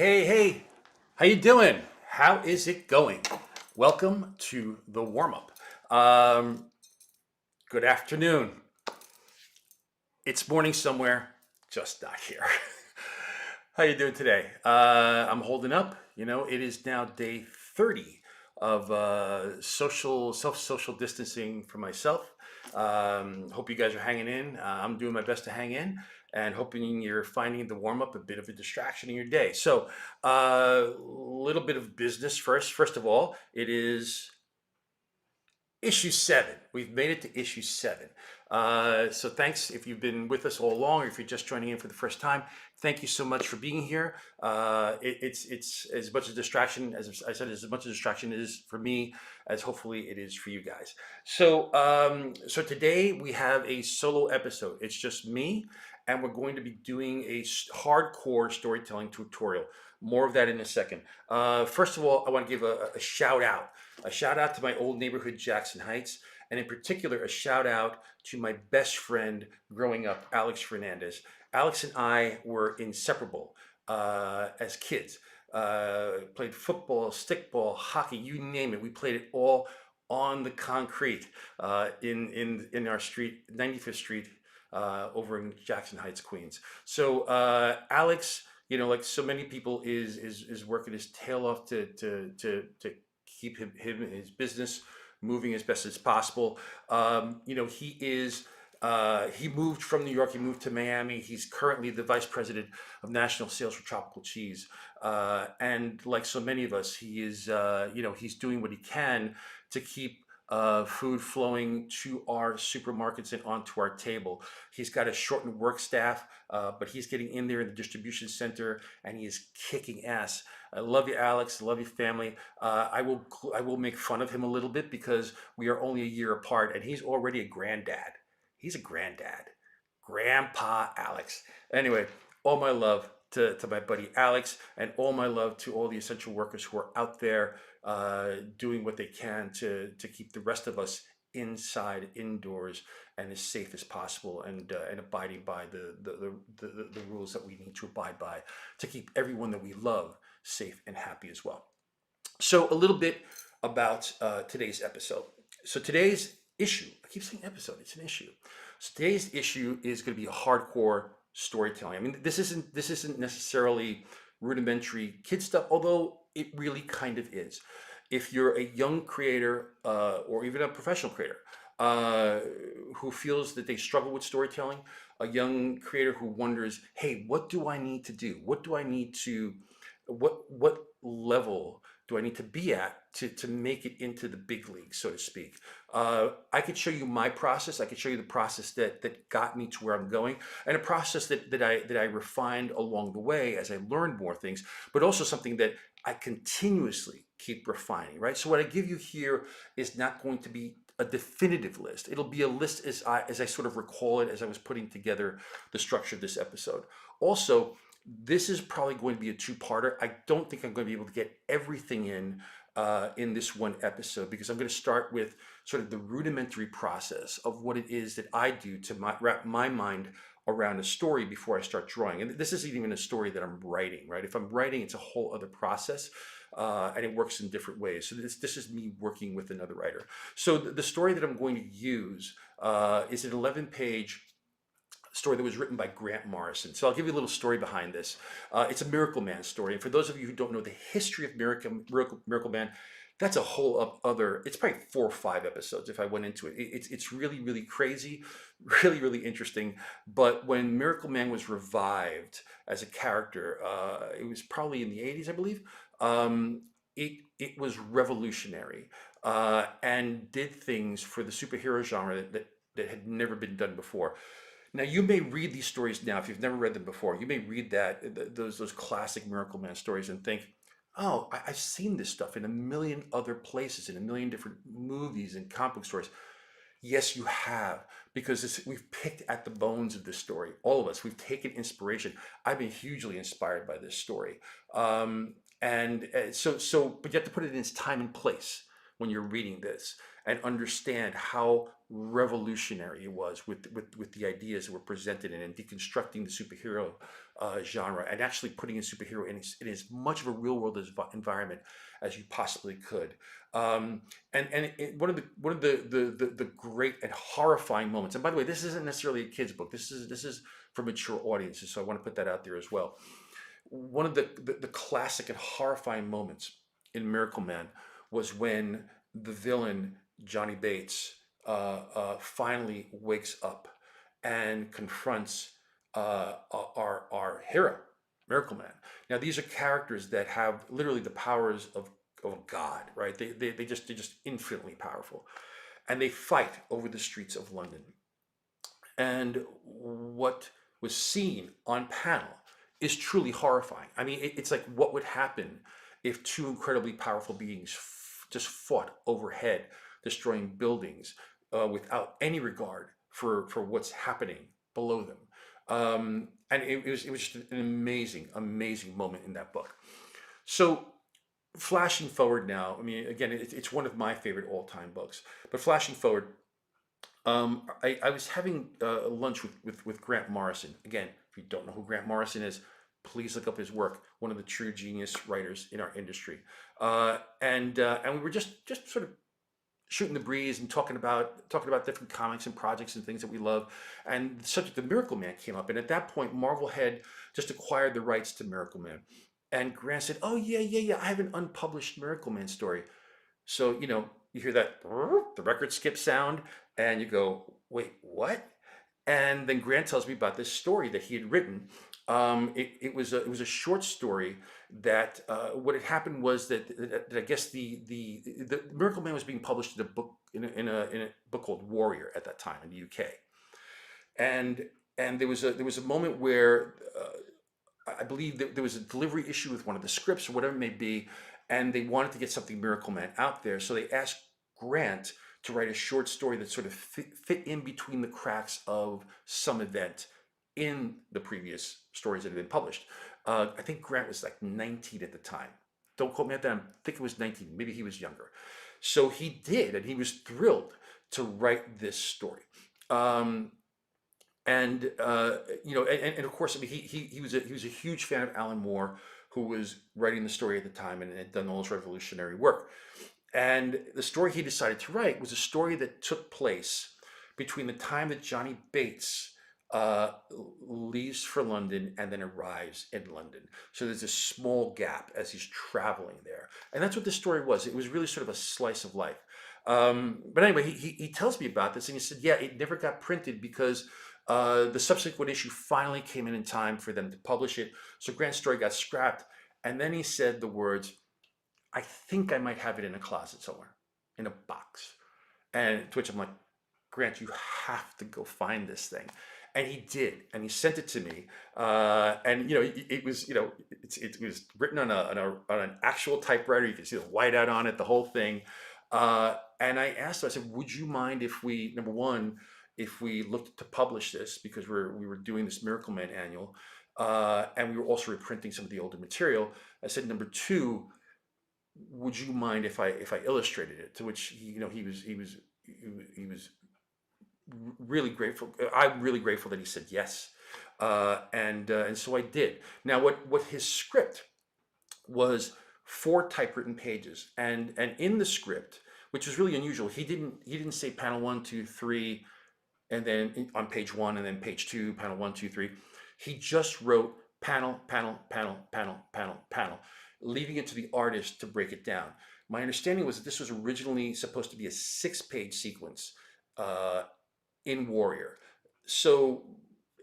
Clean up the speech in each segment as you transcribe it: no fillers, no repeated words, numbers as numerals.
Hey, how you doing? How is it going? Welcome to the warm-up. Um, Good afternoon. It's morning somewhere, just not here. How you doing today? I'm holding up. It is now day 30 of social distancing for myself. Hope you guys are hanging in. I'm doing my best to hang in and hoping you're finding the warm up a bit of a distraction in your day. So, a little bit of business first. First of all, it is issue 7. We've made it to issue 7. So thanks if you've been with us all along, or if you're just joining in for the first time. Thank you so much for being here. It's as much a distraction as I said, as much a distraction is for me as hopefully it is for you guys. So today we have a solo episode. It's just me, and we're going to be doing a hardcore storytelling tutorial. More of that in a second. First of all, I want to give a shout out. A shout out to my old neighborhood, Jackson Heights, and in particular, a shout out to my best friend growing up, Alex Fernandez. Alex and I were inseparable as kids. Played football, stickball, hockey, you name it. We played it all on the concrete in our street, 95th Street, over in Jackson Heights, Queens. So Alex, like so many people, is working his tail off to keep him and his business moving as best as possible. He moved from New York. He moved to Miami. He's currently the vice president of national sales for tropical cheese. And like so many of us, he's doing what he can to keep food flowing to our supermarkets and onto our table. He's got a shortened work staff, but he's getting in there in the distribution center, and he is kicking ass. I love you, Alex. I love you, family. I will make fun of him a little bit because we are only a year apart, and he's already a granddad. He's a granddad, Grandpa Alex. Anyway, all my love to my buddy Alex, and all my love to all the essential workers who are out there doing what they can to keep the rest of us inside, indoors, and as safe as possible, and abiding by the rules that we need to abide by to keep everyone that we love safe and happy as well. So a little bit about today's episode. So today's issue, I keep saying episode, it's an issue. So today's issue is going to be a hardcore storytelling. I mean, this isn't necessarily rudimentary kid stuff, although it really kind of is. If you're a young creator or even a professional creator who feels that they struggle with storytelling, a young creator who wonders, hey, what do I need to do? What level do I need to be at to make it into the big league, so to speak? I could show you my process. I could show you the process that got me to where I'm going, and a process that I refined along the way as I learned more things, but also something that I continuously keep refining, right? So what I give you here is not going to be a definitive list. It'll be a list as I sort of recall it as I was putting together the structure of this episode. Also, this is probably going to be a two-parter. I don't think I'm going to be able to get everything in this one episode, because I'm going to start with sort of the rudimentary process of what it is that I do to wrap my mind around a story before I start drawing. And this isn't even a story that I'm writing, right? If I'm writing, it's a whole other process, and it works in different ways. So this is me working with another writer. So the story that I'm going to use is an 11-page story that was written by Grant Morrison. So I'll give you a little story behind this. It's a Miracleman story. And for those of you who don't know the history of Miracleman, that's a whole other, it's probably 4 or 5 episodes if I went into it. It's really, really crazy, really, really interesting. But when Miracleman was revived as a character, it was probably in the 80s, I believe. It was revolutionary and did things for the superhero genre that had never been done before. Now, you may read these stories now if you've never read them before. You may read those classic Miracleman stories and think, oh, I've seen this stuff in a million other places, in a million different movies and comic book stories. Yes, you have, because we've picked at the bones of this story. All of us, we've taken inspiration. I've been hugely inspired by this story. But you have to put it in its time and place when you're reading this, and understand how revolutionary it was with the ideas that were presented in, and deconstructing the superhero genre and actually putting a superhero in as much of a real world environment as you possibly could. One of the great and horrifying moments. And by the way, this isn't necessarily a kid's book. This is for mature audiences. So I want to put that out there as well. One of the classic and horrifying moments in Miracleman was when the villain Johnny Bates finally wakes up and confronts our hero, Miracleman. Now these are characters that have literally the powers of God, right? They're just infinitely powerful, and they fight over the streets of London. And what was seen on panel is truly horrifying. I mean, it's like what would happen if two incredibly powerful beings just fought overhead, destroying buildings without any regard for what's happening below them. And it was just an amazing, amazing moment in that book. So flashing forward now, I mean, again, it's one of my favorite all-time books. But flashing forward, I was having lunch with Grant Morrison. Again, if you don't know who Grant Morrison is, please look up his work. One of the true genius writers in our industry, and we were just sort of shooting the breeze and talking about different comics and projects and things that we love. And the subject of Miracleman came up, and at that point, Marvel had just acquired the rights to Miracleman. And Grant said, "Oh yeah, yeah, yeah, I have an unpublished Miracleman story." So, you hear that, the record skip sound, and you go, wait, what? And then Grant tells me about this story that he had written. It was a short story that what had happened was that I guess the Miracle Man was being published in a book in a book called Warrior at that time in the UK, and there was a moment where I believe that there was a delivery issue with one of the scripts or whatever it may be, and they wanted to get something Miracle Man out there. So they asked Grant to write a short story that sort of fit in between the cracks of some event in the previous stories that had been published. I think Grant was like 19 at the time. Don't quote me on that. I think it was 19. Maybe he was younger. So he did, and he was thrilled to write this story. Um, and of course, I mean, he was a huge fan of Alan Moore, who was writing the story at the time and had done all his revolutionary work. And the story he decided to write was a story that took place between the time that Johnny Bates uh, leaves for London and then arrives in London. So there's this small gap as he's traveling there, and that's what this story was. It was really sort of a slice of life. But anyway, he tells me about this, and he said, yeah, it never got printed because the subsequent issue finally came in time for them to publish it. So Grant's story got scrapped. And then he said the words, "I think I might have it in a closet somewhere, in a box." And to which I'm like, Grant, you have to go find this thing. And he did, and he sent it to me. And it was, it was written on an actual typewriter. You can see the whiteout on it, the whole thing. And I asked him, I said, "Would you mind if we, number one, if we looked to publish this, because we were doing this Miracle Man annual, and we were also reprinting some of the older material." I said, "Number two, would you mind if I illustrated it?" To which he was really grateful. I'm really grateful that he said yes, and so I did. Now, what his script was, 4 typewritten pages, and in the script, which was really unusual, he didn't say panel 1, 2, 3, and then on page 1, and then page 2, panel 1, 2, 3. He just wrote panel, panel, panel, panel, panel, panel, leaving it to the artist to break it down. My understanding was that this was originally supposed to be a 6-page sequence uh, in Warrior. So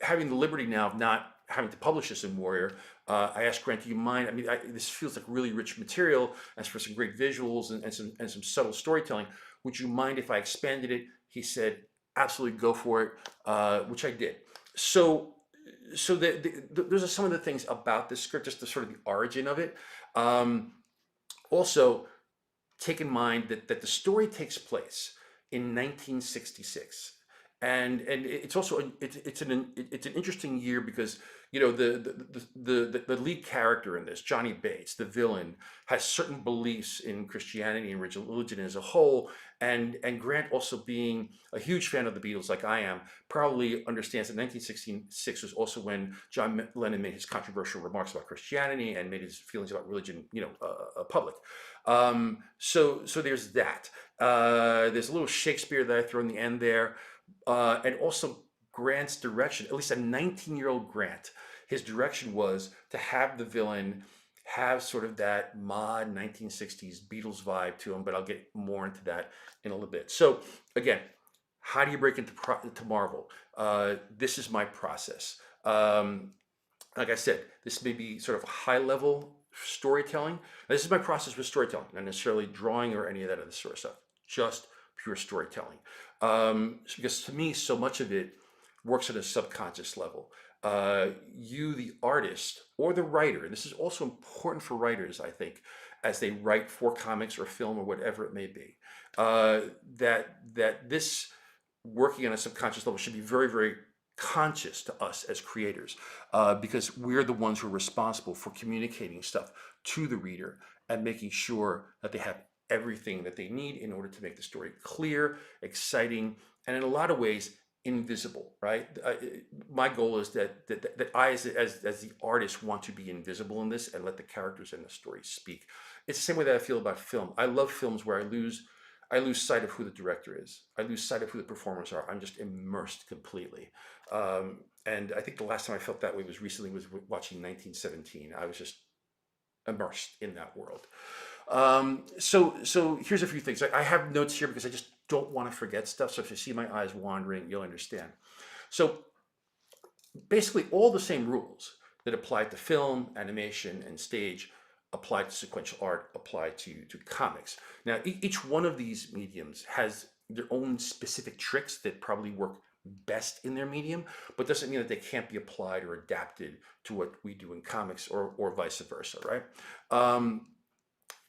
having the liberty now of not having to publish this in Warrior, I asked Grant, "Do you mind? I mean, this feels like really rich material, and for some great visuals and some subtle storytelling. Would you mind if I expanded it?" He said, "Absolutely, go for it," which I did. So those are some of the things about this script, just the sort of the origin of it. Um, Also, take in mind that the story takes place in 1966, and it's also it's an interesting year because You know, the lead character in this, Johnny Bates, the villain, has certain beliefs in Christianity and religion as a whole, and Grant, also being a huge fan of the Beatles like I am, probably understands that 1966 was also when John Lennon made his controversial remarks about Christianity and made his feelings about religion, public. So there's that. There's a little Shakespeare that I throw in the end there, and also Grant's direction. At least a 19-year-old Grant, his direction was to have the villain have sort of that mod 1960s Beatles vibe to him, but I'll get more into that in a little bit. So again, how do you break into Marvel? This is my process. Like I said, this may be sort of high level storytelling. This is my process with storytelling, not necessarily drawing or any of that other sort of stuff, just pure storytelling. Because to me, so much of it works at a subconscious level. You, the artist or the writer, and this is also important for writers, I think, as they write for comics or film or whatever it may be, that this working on a subconscious level should be very, very conscious to us as creators, because we're the ones who are responsible for communicating stuff to the reader and making sure that they have everything that they need in order to make the story clear, exciting, and in a lot of ways invisible. Right? My goal is that I, as the artist, want to be invisible in this and let the characters in the story speak. It's the same way that I feel about film. I love films where I lose sight of who the director is. I lose sight of who the performers are. I'm just immersed completely. And I think the last time I felt that way was recently, was watching 1917. I was just immersed in that world. So here's a few things. I have notes here because I just don't want to forget stuff. So if you see my eyes wandering, you'll understand. So basically all the same rules that apply to film, animation, and stage apply to sequential art, apply to comics. Now, each one of these mediums has their own specific tricks that probably work best in their medium, but doesn't mean that they can't be applied or adapted to what we do in comics, or vice versa, right?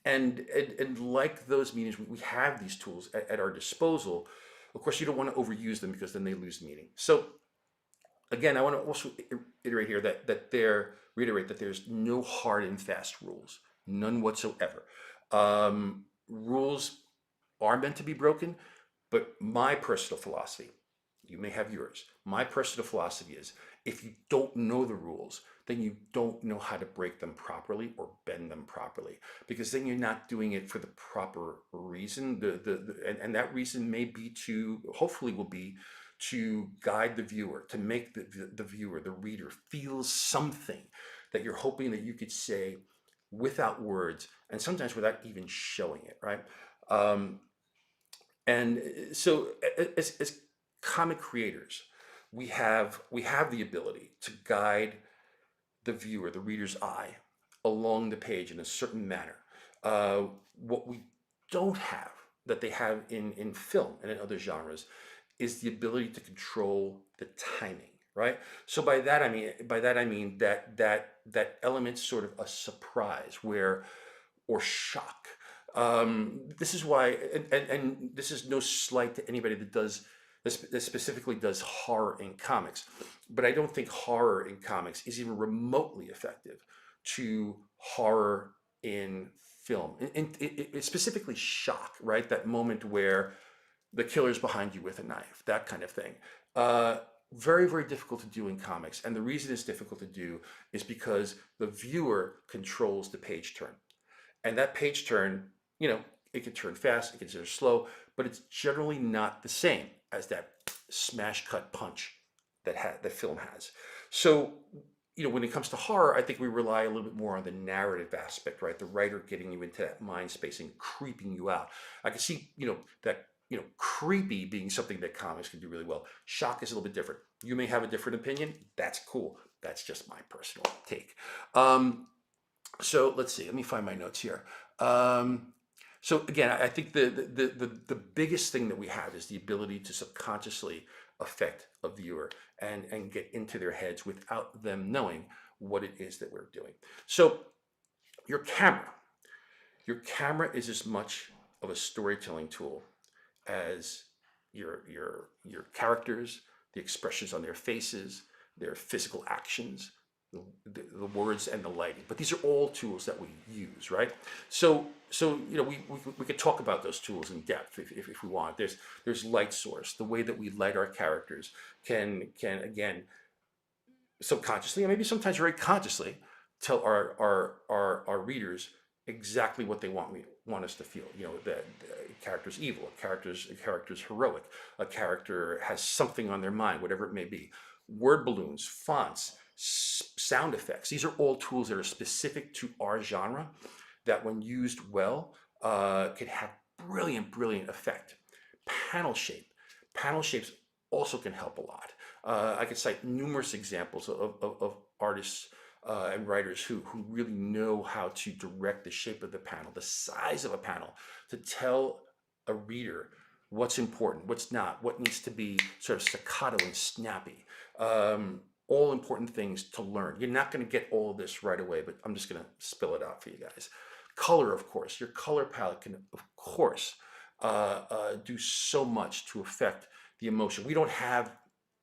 And like those mediums, we have these tools at our disposal. Of course, you don't want to overuse them because then they lose meaning. So again, I want to also iterate here reiterate that there's no hard and fast rules, none whatsoever. Rules are meant to be broken, but my personal philosophy, you may have yours. My personal philosophy is, if you don't know the rules, then you don't know how to break them properly or bend them properly, because then you're not doing it for the proper reason. And that reason may be hopefully will be to guide the viewer, to make the viewer, the reader, feel something that you're hoping that you could say without words, and sometimes without even showing it, right? And so as comic creators, we have the ability to guide the viewer, the reader's eye, along the page in a certain manner. What we don't have, that they have in film and in other genres, is the ability to control the timing, right? So by that I mean that element, sort of a surprise, or shock. This is why, and this is no slight to anybody that specifically does horror in comics, but I don't think horror in comics is even remotely effective to horror in film. And it specifically shock, right? That moment where the killer's behind you with a knife, that kind of thing. Very, very difficult to do in comics. And the reason it's difficult to do is because the viewer controls the page turn. And that page turn, it can turn fast, it can turn slow, but it's generally not the same as that smash cut punch that film has. So, when it comes to horror, I think we rely a little bit more on the narrative aspect, right? The writer getting you into that mind space and creeping you out. I can see, that creepy being something that comics can do really well. Shock is a little bit different. You may have a different opinion. That's cool. That's just my personal take. So let's see. Let me find my notes here. So again, I think the biggest thing that we have is the ability to subconsciously affect a viewer and get into their heads without them knowing what it is that we're doing. So your camera is as much of a storytelling tool as your characters, the expressions on their faces, their physical actions, the words and the lighting. But these are all tools that we use, right? So we could talk about those tools in depth if we want. There's light source. The way that we light our characters can again subconsciously and maybe sometimes very consciously tell our readers exactly what they want us to feel. That a character's evil, a character's heroic, a character has something on their mind, whatever it may be. Word balloons, fonts, sound effects. These are all tools that are specific to our genre that, when used well, can have brilliant effect. Panel shape. Panel shapes also can help a lot. I could cite numerous examples of artists and writers who really know how to direct the shape of the panel, the size of a panel, to tell a reader what's important, what's not, what needs to be sort of staccato and snappy. All important things to learn. You're not going to get all of this right away, but I'm just going to spill it out for you guys. Color, of course. Your color palette can, of course, do so much to affect the emotion. We don't have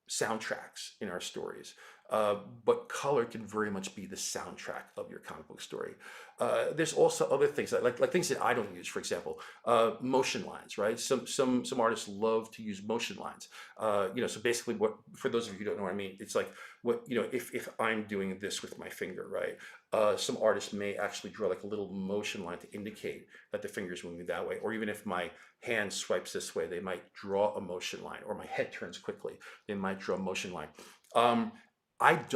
soundtracks in our stories, but color can very much be the soundtrack of your comic book story. There's also other things like things that I don't use. For example, motion lines. Right? Some artists love to use motion lines. So basically, what, for those of you who don't know what I mean, it's like, what, if I'm doing this with my finger, right? Some artists may actually draw like a little motion line to indicate that the finger is moving that way, or even if my hand swipes this way, they might draw a motion line, or my head turns quickly, they might draw a motion line. I've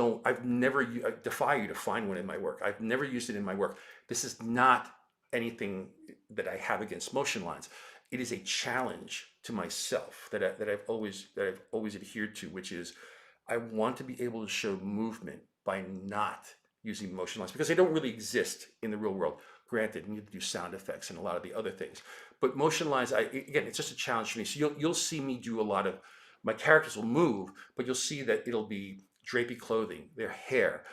never, I defy you to find one in my work. I've never used it in my work. This is not anything that I have against motion lines. It is a challenge to myself that I've always adhered to, which is I want to be able to show movement by not using motion lines, because they don't really exist in the real world. Granted, you need to do sound effects and a lot of the other things, but motion lines, again, it's just a challenge for me. So you'll see me do a lot of, my characters will move, but you'll see that it'll be drapey clothing, their hair,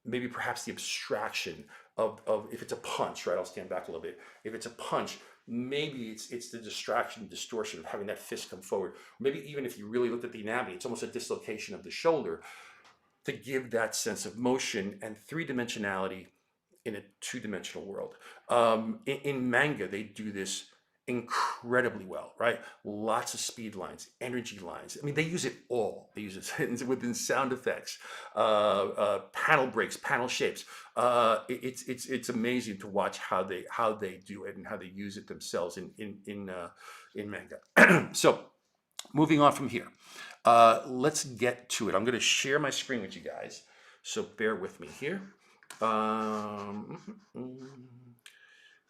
maybe perhaps the abstraction of if it's a punch, right? I'll stand back a little bit. If it's a punch, maybe it's the distraction, distortion of having that fist come forward. Maybe even if you really looked at the anatomy, it's almost a dislocation of the shoulder, to give that sense of motion and three-dimensionality in a two-dimensional world. In manga, they do this incredibly well, right? Lots of speed lines, energy lines. I mean, they use it all. They use it within sound effects, panel breaks, panel shapes. It's amazing to watch how they do it and how they use it themselves in manga. So moving on from here, let's get to it. I'm going to share my screen with you guys, so bear with me here.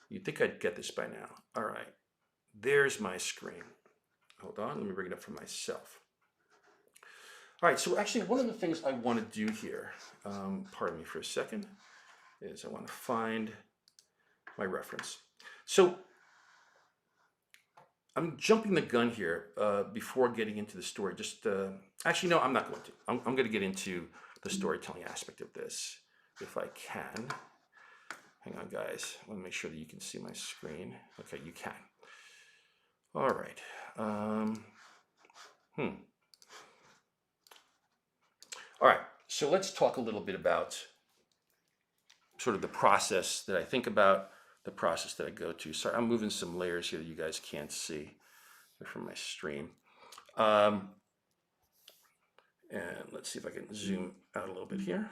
You'd think I'd get this by now. All right, there's my screen. Hold on, let me bring it up for myself. All right, so actually one of the things I want to do here, pardon me for a second, is I want to find my reference. So I'm jumping the gun here before getting into the story. Actually, no, I'm not going to. I'm going to get into the storytelling aspect of this if I can. Hang on, guys. I want to make sure that you can see my screen. Okay, you can. All right. All right. So let's talk a little bit about sort of the process that I think about, the process that I go to. Sorry, I'm moving some layers here that you guys can't see from my stream. And let's see if I can zoom out a little bit here.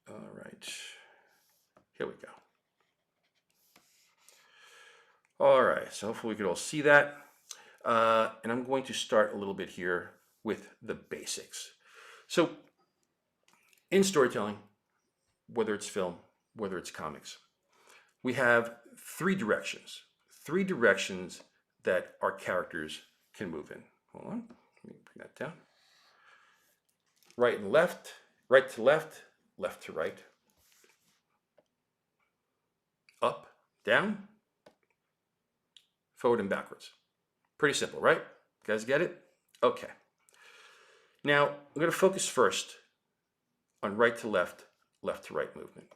All right, here we go. All right, so hopefully we can all see that. And I'm going to start a little bit here with the basics. So in storytelling, whether it's film, whether it's comics, we have three directions that our characters can move in. Hold on, let me bring that down. Right and left, right to left, left to right, up, down, forward and backwards. Pretty simple, right? You guys get it? Okay. Now, I'm going to focus first on right to left to right movement.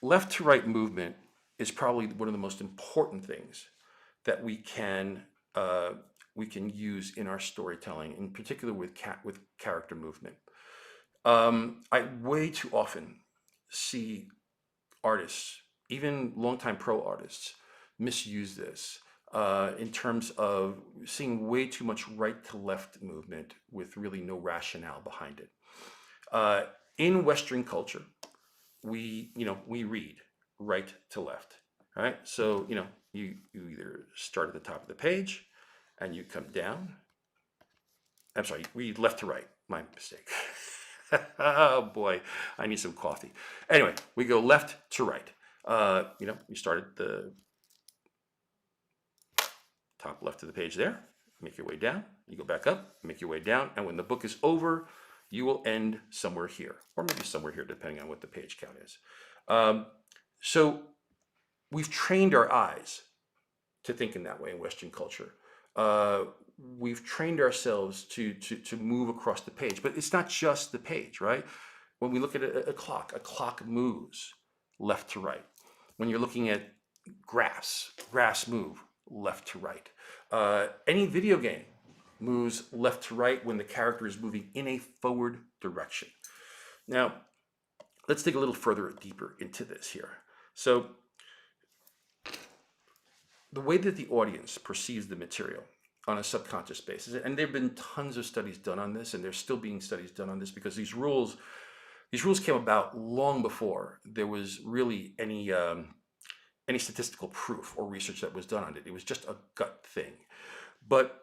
Left to right movement is probably one of the most important things that we can we can use in our storytelling, in particular with character movement. I way too often see artists, even longtime pro artists, misuse this in terms of seeing way too much right to left movement with really no rationale behind it. In Western culture, we read right to left, right? So you either start at the top of the page and you come down. I'm sorry, read left to right. My mistake. Oh boy, I need some coffee. Anyway, we go left to right. You start at the top left of the page there, make your way down, you go back up, make your way down, and when the book is over, you will end somewhere here, or maybe somewhere here, depending on what the page count is. So we've trained our eyes to think in that way in Western culture. We've trained ourselves to move across the page, but it's not just the page, right? When we look at a clock moves left to right. When you're looking at grass move left to right. Any video game moves left to right when the character is moving in a forward direction. Now, let's dig a little further deeper into this here. So, the way that the audience perceives the material on a subconscious basis, and there have been tons of studies done on this, and there's still being studies done on this, because these rules came about long before there was really any statistical proof or research that was done on it. It was just a gut thing. But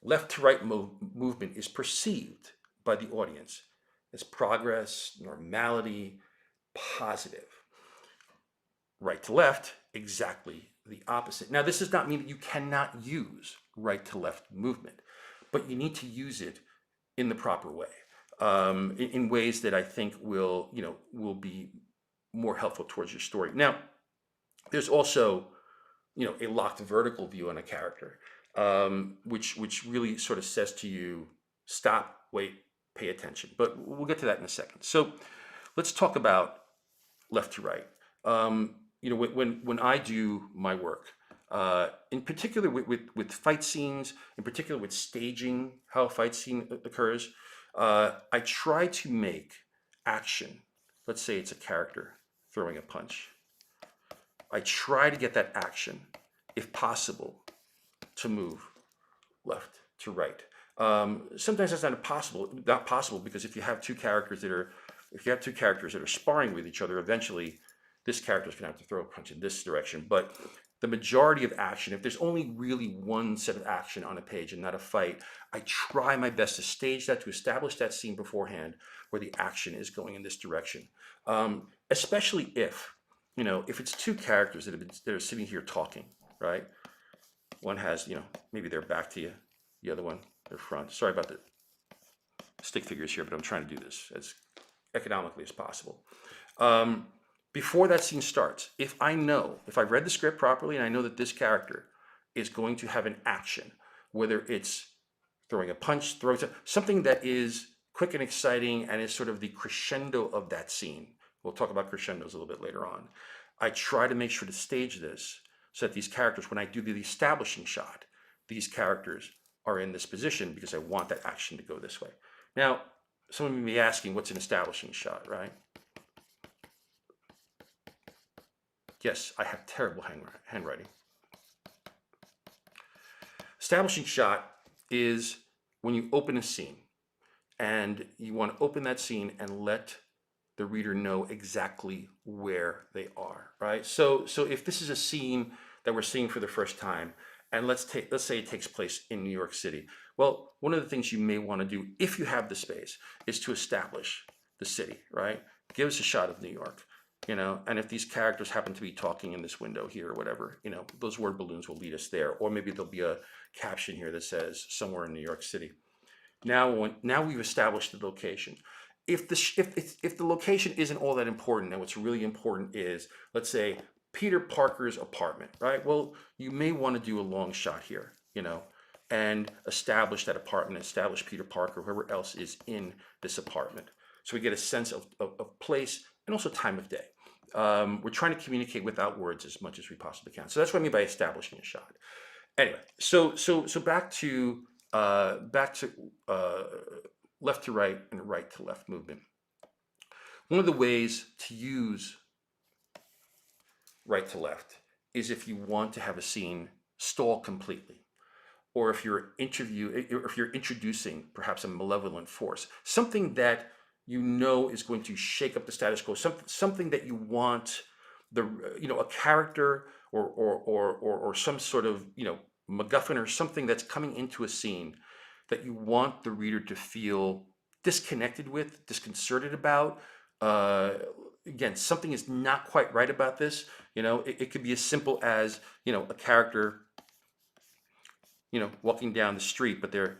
left to right movement is perceived by the audience as progress, normality, positive. Right to left, exactly the opposite. Now, this does not mean that you cannot use right to left movement, but you need to use it in the proper way, in ways that I think will be more helpful towards your story. Now, there's also, a locked vertical view on a character, which really sort of says to you, stop, wait, pay attention. But we'll get to that in a second. So let's talk about left to right. When I do my work, in particular with fight scenes, in particular with staging how a fight scene occurs, I try to make action. Let's say it's a character throwing a punch. I try to get that action, if possible, to move left to right. Sometimes that's not possible because if you have two characters that are sparring with each other, eventually this character is going to have to throw a punch in this direction. But the majority of action, if there's only really one set of action on a page and not a fight, I try my best to stage that, to establish that scene beforehand where the action is going in this direction. Especially if it's two characters that are sitting here talking, right? One has, maybe their back to you, the other one, their front. Sorry about the stick figures here, but I'm trying to do this as economically as possible. Before that scene starts, if I've read the script properly and I know that this character is going to have an action, whether it's throwing a punch, something that is quick and exciting and is sort of the crescendo of that scene. We'll talk about crescendos a little bit later on. I try to make sure to stage this so that these characters, when I do the establishing shot, these characters are in this position because I want that action to go this way. Now, someone may be asking, what's an establishing shot, right? Yes, I have terrible handwriting. Establishing shot is when you open a scene and you want to open that scene and let the reader know exactly where they are, right? So if this is a scene that we're seeing for the first time, and let's say it takes place in New York City. Well, one of the things you may want to do, if you have the space, is to establish the city, right? Give us a shot of New York, and if these characters happen to be talking in this window here or whatever, those word balloons will lead us there, or maybe there'll be a caption here that says somewhere in New York City. Now we've established the location. If the location isn't all that important, and what's really important is, let's say, Peter Parker's apartment, right? Well, you may want to do a long shot here, and establish that apartment, establish Peter Parker, whoever else is in this apartment. So we get a sense of place and also time of day. We're trying to communicate without words as much as we possibly can. So that's what I mean by establishing a shot. Anyway, so back to uh, left to right and right to left movement. One of the ways to use right to left is if you want to have a scene stall completely, or if you're introducing perhaps a malevolent force, something that you know is going to shake up the status quo, something that you want the a character or some sort of MacGuffin or something that's coming into a scene that you want the reader to feel disconnected with, disconcerted about. Uh, Again, something is not quite right about this. It could be as simple as a character walking down the street, but they're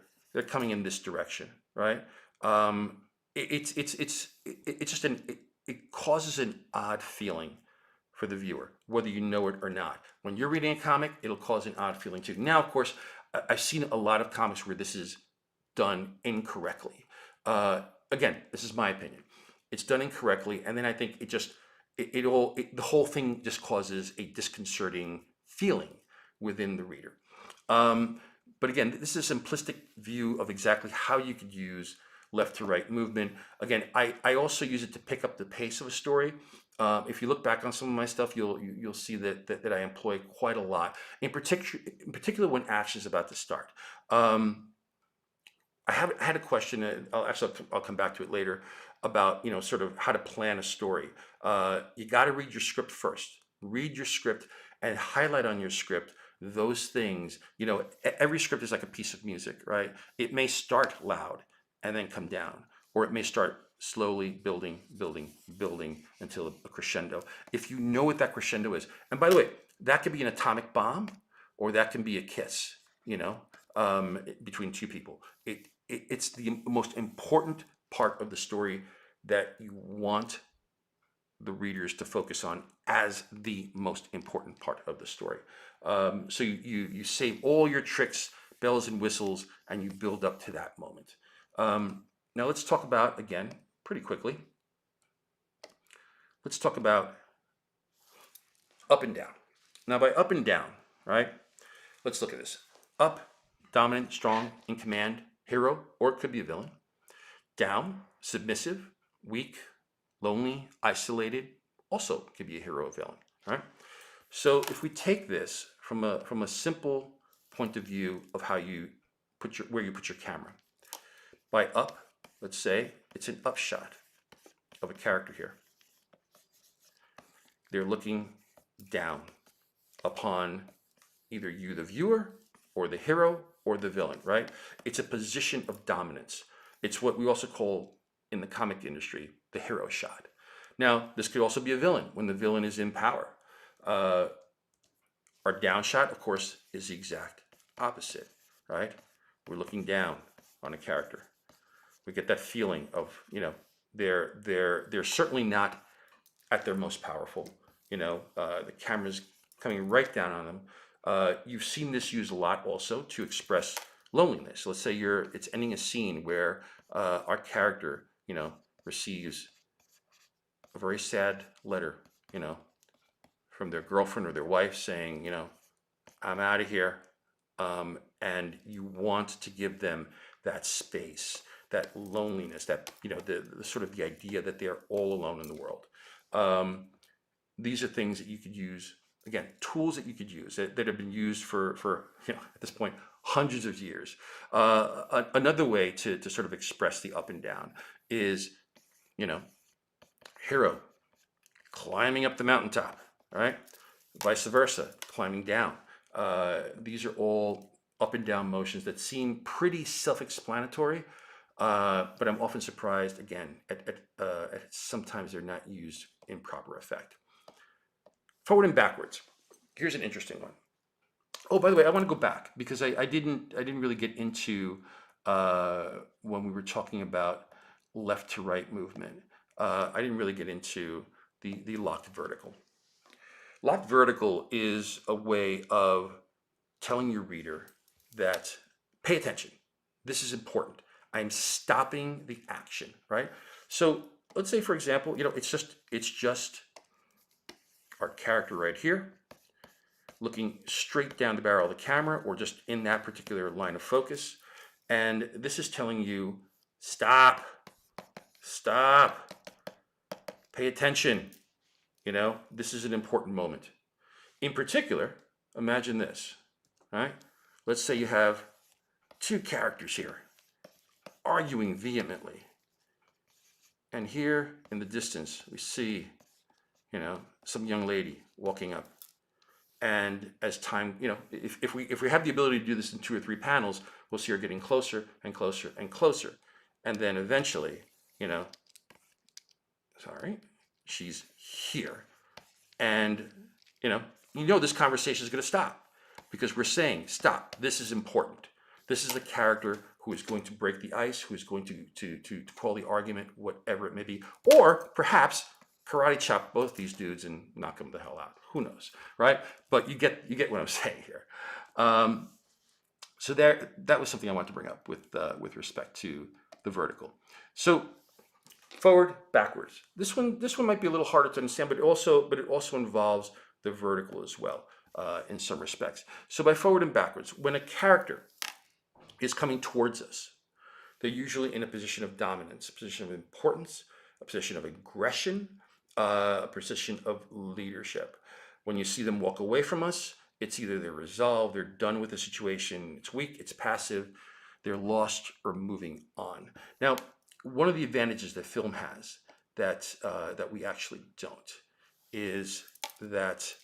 coming in this direction, right? Um, it's just it causes an odd feeling for the viewer, whether you know it or not. When you're reading a comic, it'll cause an odd feeling too. Now, of course, I've seen a lot of comics where this is done incorrectly. Again, this is my opinion. It's done incorrectly, and then I think the whole thing just causes a disconcerting feeling within the reader. Um, but again, this is a simplistic view of exactly how you could use left to right movement. Again, I also use it to pick up the pace of a story. If you look back on some of my stuff, you'll see that I employ quite a lot. In particular when action is about to start. I had a question. I'll come back to it later about sort of how to plan a story. You got to read your script first. Read your script and highlight on your script those things. Every script is like a piece of music, right? It may start loud and then come down, or it may start slowly building, building, building until a crescendo. If you know what that crescendo is, and by the way, that could be an atomic bomb, or that can be a kiss. Between two people. It's the most important part of the story that you want the readers to focus on as the most important part of the story. So you save all your tricks, bells and whistles, and you build up to that moment. Now let's talk about, again, pretty quickly, let's talk about up and down. Now by up and down, right, let's look at this. Up, dominant, strong, in command, hero, or it could be a villain. Down, submissive, weak, lonely, isolated, also could be a hero or villain, right? So if we take this from a simple point of view of how you where you put your camera. By up, let's say it's an up shot of a character here. They're looking down upon either you, the viewer, or the hero, or the villain, right? It's a position of dominance. It's what we also call in the comic industry the hero shot. Now, this could also be a villain when the villain is in power. Our down shot, of course, is the exact opposite, right? We're looking down on a character. We get that feeling of, they're certainly not at their most powerful. The camera's coming right down on them. You've seen this used a lot also to express loneliness. Let's say it's ending a scene where our character, receives a very sad letter, from their girlfriend or their wife saying, I'm out of here. And you want to give them that space, that loneliness, that, the sort of the idea that they're all alone in the world. These are things that you could use, again, tools that you could use that have been used for at this point, hundreds of years. Another way to sort of express the up and down is, hero climbing up the mountaintop, right? Vice versa, climbing down. These are all up and down motions that seem pretty self-explanatory, but I'm often surprised, again, at sometimes they're not used in proper effect. Forward and backwards. Here's an interesting one. Oh, by the way, I want to go back because I didn't really get into when we were talking about left to right movement. I didn't really get into the locked vertical. Locked vertical is a way of telling your reader that pay attention. This is important. I'm stopping the action, right? So let's say, for example, it's just our character right here. looking straight down the barrel of the camera or just in that particular line of focus. And this is telling you, stop, stop, pay attention. You know, this is an important moment. In particular, imagine this, right? Let's say you have two characters here arguing vehemently. And here in the distance, we see, you know, some young lady walking up. And as time, you know, if we have the ability to do this in 2 or 3 panels, we'll see her getting closer and closer and closer. And then eventually, you know, she's here. And, you know this conversation is going to stop because we're saying, stop, this is important. This is a character who is going to break the ice, who is going to call the argument, whatever it may be. Or perhaps karate chop both these dudes and knock them the hell out. Who knows, right? But you get what I'm saying here. So that was something I wanted to bring up with respect to the vertical. So forward, backwards. This one might be a little harder to understand, but it also involves the vertical as well in some respects. So by forward and backwards, when a character is coming towards us, they're usually in a position of dominance, a position of importance, a position of aggression, a position of leadership. When you see them walk away from us, it's either they're resolved, they're done with the situation, it's weak, it's passive, they're lost or moving on. Now, one of the advantages that film has that we actually don't is that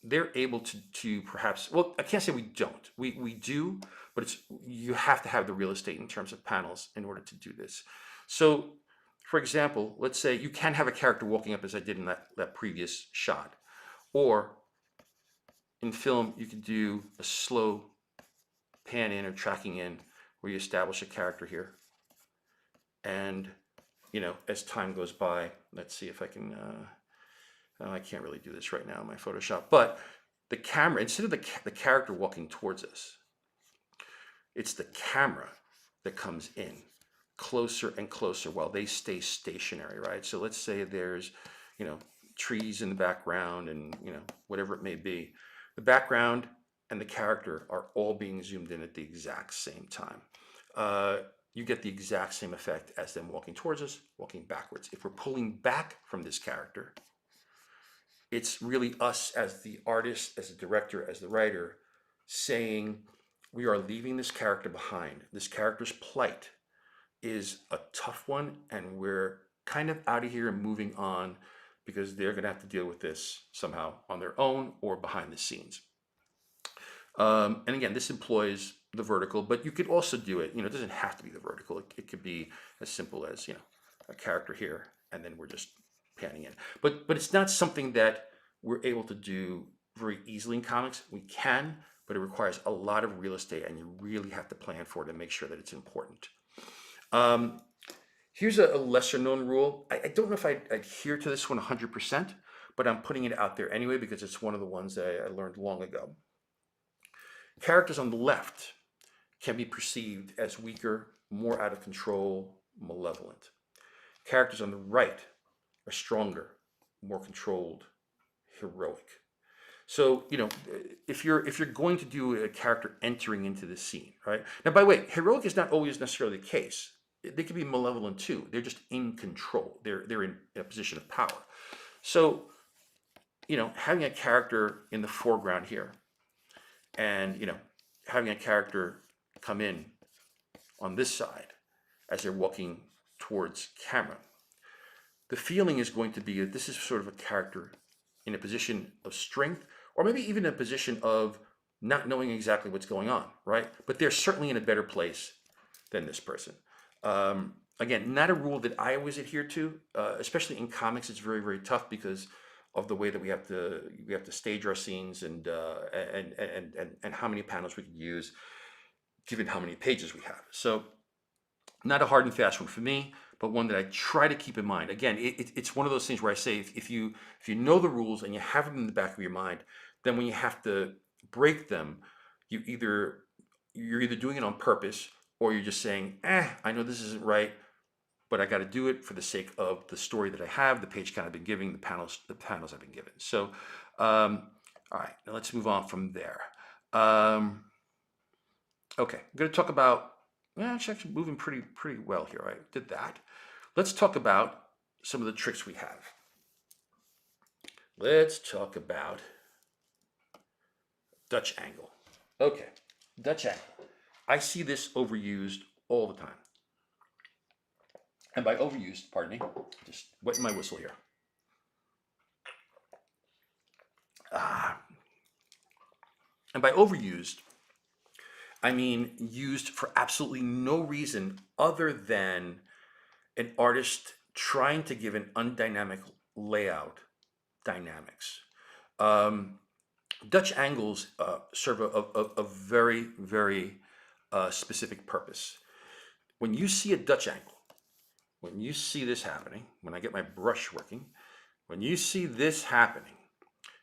they're able to perhaps, well, I can't say we don't. We do, but you have to have the real estate in terms of panels in order to do this. So, for example, let's say you can have a character walking up as I did in that previous shot. Or in film, you could do a slow pan in or tracking in where you establish a character here. And, you know, as time goes by, let's see if I can, I can't really do this right now in my Photoshop, but the camera, instead of the character walking towards us, it's the camera that comes in closer and closer while they stay stationary, right? So let's say there's, you know, trees in the background and, you know, whatever it may be. The background and the character are all being zoomed in at the exact same time. You get the exact same effect as them walking towards us, walking backwards. If we're pulling back from this character, it's really us as the artist, as the director, as the writer, saying we are leaving this character behind. This character's plight is a tough one, and we're kind of out of here and moving on because they're going to have to deal with this somehow on their own or behind the scenes. And again, this employs the vertical, but you could also do it, you know, it doesn't have to be the vertical. It could be as simple as, you know, a character here, and then we're just panning in. But it's not something that we're able to do very easily in comics. We can, but it requires a lot of real estate, and you really have to plan for it and make sure that it's important. Here's a lesser known rule. I don't know if I adhere to this one 100%, but I'm putting it out there anyway because it's one of the ones that I learned long ago. Characters on the left can be perceived as weaker, more out of control, malevolent. Characters on the right are stronger, more controlled, heroic. So, you know, if you're going to do a character entering into the scene, right? Now, by the way, heroic is not always necessarily the case. They can be malevolent too. They're just in control. They're in a position of power. So, you know, having a character in the foreground here, and, you know, having a character come in on this side as they're walking towards camera, the feeling is going to be that this is sort of a character in a position of strength, or maybe even a position of not knowing exactly what's going on, right? But they're certainly in a better place than this person. Again, not a rule that I always adhere to, especially in comics. It's very, very tough because of the way that we have to stage our scenes and how many panels we can use, given how many pages we have. So, not a hard and fast one for me, but one that I try to keep in mind. Again, it's one of those things where I say if you know the rules and you have them in the back of your mind, then when you have to break them, you're either doing it on purpose or you're just saying, I know this isn't right, but I got to do it for the sake of the story that I have, the page count I've been giving, the panels I've been given. So All right, now let's move on from there. Um, okay, I'm going to talk about. Well, actually moving pretty well here. I did that. Let's talk about some of the tricks we have. Let's talk about Dutch angle. Okay, Dutch angle. I see this overused all the time. And by overused, pardon me, just wetting my whistle here. Ah. And by overused, I mean used for absolutely no reason other than an artist trying to give an undynamic layout dynamics. Um, Dutch angles serve a very specific purpose. When you see a Dutch angle, when you see this happening, when I get my brush working, when you see this happening,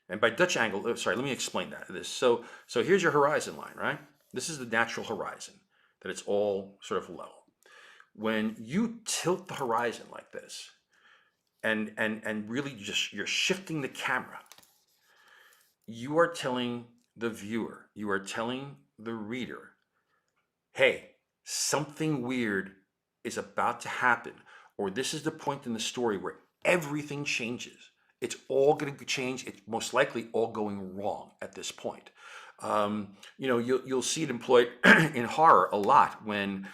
and by Dutch angle, sorry, let me explain that. So here's your horizon line, right? This is the natural horizon, that it's all sort of level. When you tilt the horizon like this, and really just you're shifting the camera, you are telling the viewer, you are telling the reader, hey, something weird is about to happen, or this is the point in the story where everything changes. It's all going to change. It's most likely all going wrong at this point. You'll see it employed in horror a lot when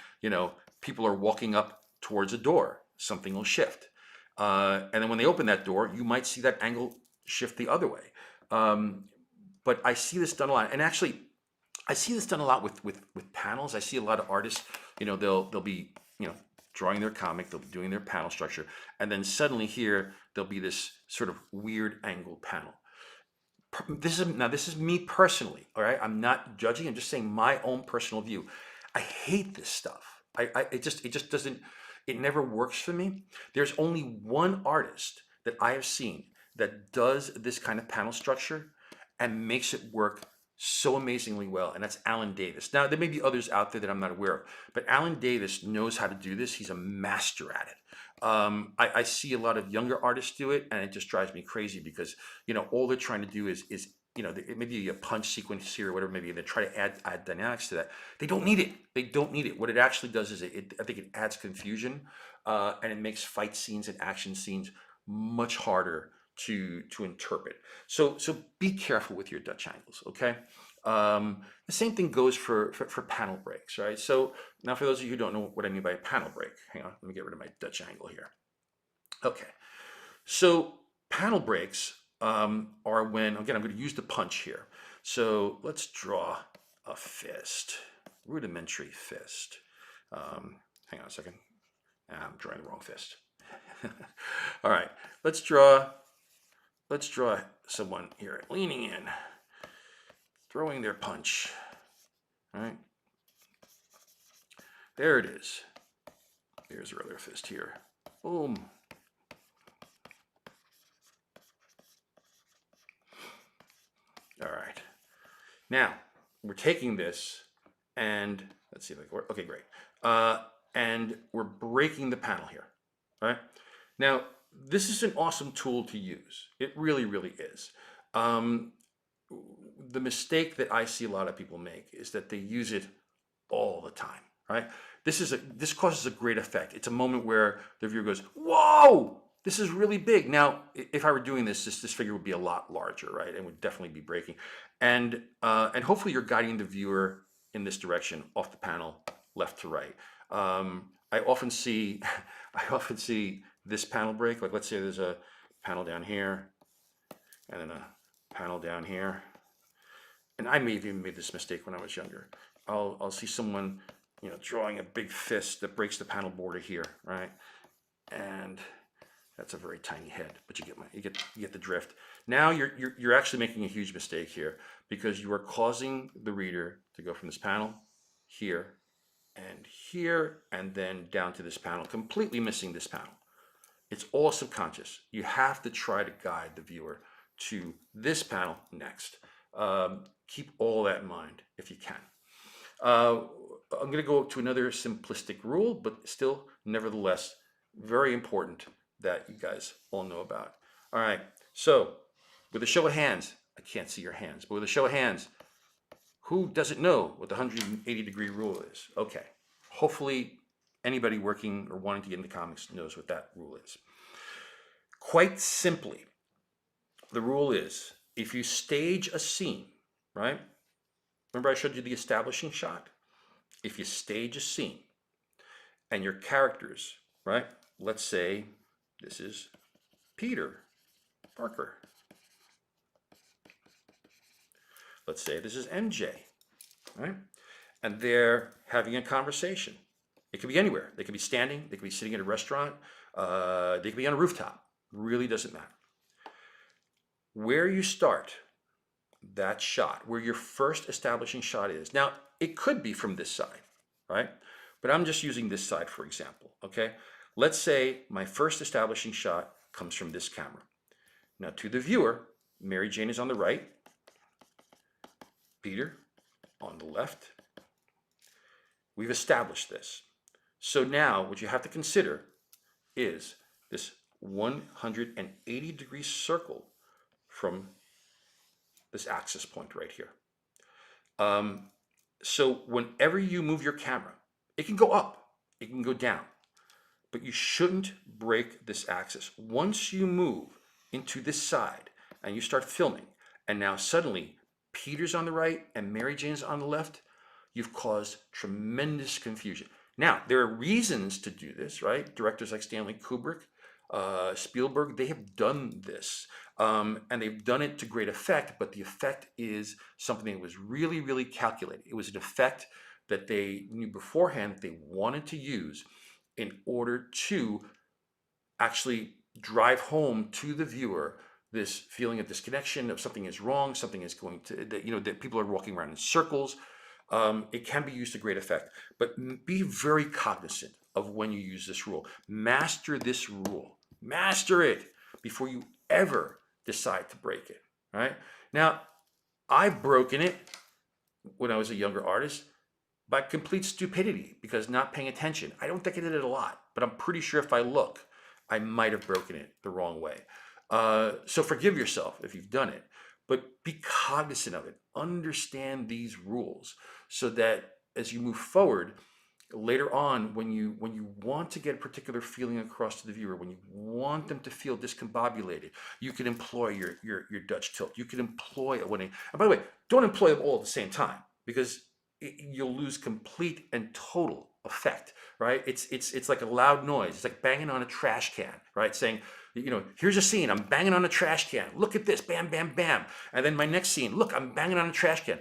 people are walking up towards a door. Something will shift, and then when they open that door, you might see that angle shift the other way. But I see this done a lot, and actually, I see this done a lot with panels. I see a lot of artists, they'll be, drawing their comic, they'll be doing their panel structure, and then suddenly here there'll be this sort of weird angled panel. This is me personally, all right? I'm not judging, I'm just saying my own personal view. I hate this stuff. It just doesn't, it never works for me. There's only one artist that I have seen that does this kind of panel structure and makes it work so amazingly well, and that's Alan Davis. Now, there may be others out there that I'm not aware of, but Alan Davis knows how to do this. He's a master at it. I see a lot of younger artists do it, and it just drives me crazy because all they're trying to do is it may be a punch sequence here or whatever, maybe they try to add dynamics to that. They don't need it. They don't need it. What it actually does is I think it adds confusion, and it makes fight scenes and action scenes much harder to interpret. So be careful with your Dutch angles, okay? The same thing goes for panel breaks, right? So now for those of you who don't know what I mean by a panel break, hang on, let me get rid of my Dutch angle here. Okay, so panel breaks are when, again, I'm going to use the punch here. So let's draw a fist, rudimentary fist. Hang on a second. I'm drawing the wrong fist. All right, let's draw someone here leaning in, throwing their punch. All right, there it is. There's our other fist here. Boom. All right. Now we're taking this and let's see if I can work. Okay, great. And we're breaking the panel here. All right. Now this is an awesome tool to use. It really, really is. The mistake that I see a lot of people make is that they use it all the time, right? This causes a great effect. It's a moment where the viewer goes, "Whoa, this is really big." Now, if I were doing this figure would be a lot larger, right? And would definitely be breaking. And hopefully you're guiding the viewer in this direction, off the panel, left to right. I often see this panel break. Like let's say there's a panel down here, and then a panel down here. And I may have even made this mistake when I was younger. I'll see someone, drawing a big fist that breaks the panel border here, right? And that's a very tiny head, but you get the drift. Now you're actually making a huge mistake here because you are causing the reader to go from this panel here and then down to this panel, completely missing this panel. It's all subconscious. You have to try to guide the viewer to this panel next. Keep all that in mind if you can. I'm going to go to another simplistic rule, but still, nevertheless, very important that you guys all know about. All right, so with a show of hands, I can't see your hands, but with a show of hands, who doesn't know what the 180-degree rule is? Okay, hopefully anybody working or wanting to get into comics knows what that rule is. Quite simply, the rule is if you stage a scene, right? Remember I showed you the establishing shot? If you stage a scene and your characters, right? Let's say this is Peter Parker. Let's say this is MJ, right? And they're having a conversation. It could be anywhere. They could be standing. They could be sitting at a restaurant. They could be on a rooftop. Really doesn't matter. Where you start that shot, where your first establishing shot is. Now, it could be from this side, right? But I'm just using this side, for example, okay? Let's say my first establishing shot comes from this camera. Now, to the viewer, Mary Jane is on the right, Peter on the left. We've established this. So now what you have to consider is this 180-degree circle from this axis point right here. So whenever you move your camera, it can go up, it can go down, but you shouldn't break this axis. Once you move into this side and you start filming, and now suddenly Peter's on the right and Mary Jane's on the left, you've caused tremendous confusion. Now, there are reasons to do this, right? Directors like Stanley Kubrick, Spielberg, they have done this. And they've done it to great effect, but the effect is something that was really, really calculated. It was an effect that they knew beforehand that they wanted to use in order to actually drive home to the viewer this feeling of disconnection, of something is wrong, something is going to, that people are walking around in circles. It can be used to great effect, but be very cognizant of when you use this rule. Master this rule. Master it before you ever decide to break it, right? Now, I've broken it when I was a younger artist by complete stupidity because not paying attention. I don't think I did it a lot, but I'm pretty sure if I look, I might have broken it the wrong way. So forgive yourself if you've done it, but be cognizant of it. Understand these rules so that as you move forward, later on, when you want to get a particular feeling across to the viewer, when you want them to feel discombobulated, you can employ your Dutch tilt. You can employ a winning. And by the way, don't employ them all at the same time because you'll lose complete and total effect, right? It's like a loud noise. It's like banging on a trash can, right? Saying, here's a scene. I'm banging on a trash can. Look at this. Bam, bam, bam. And then my next scene. Look, I'm banging on a trash can.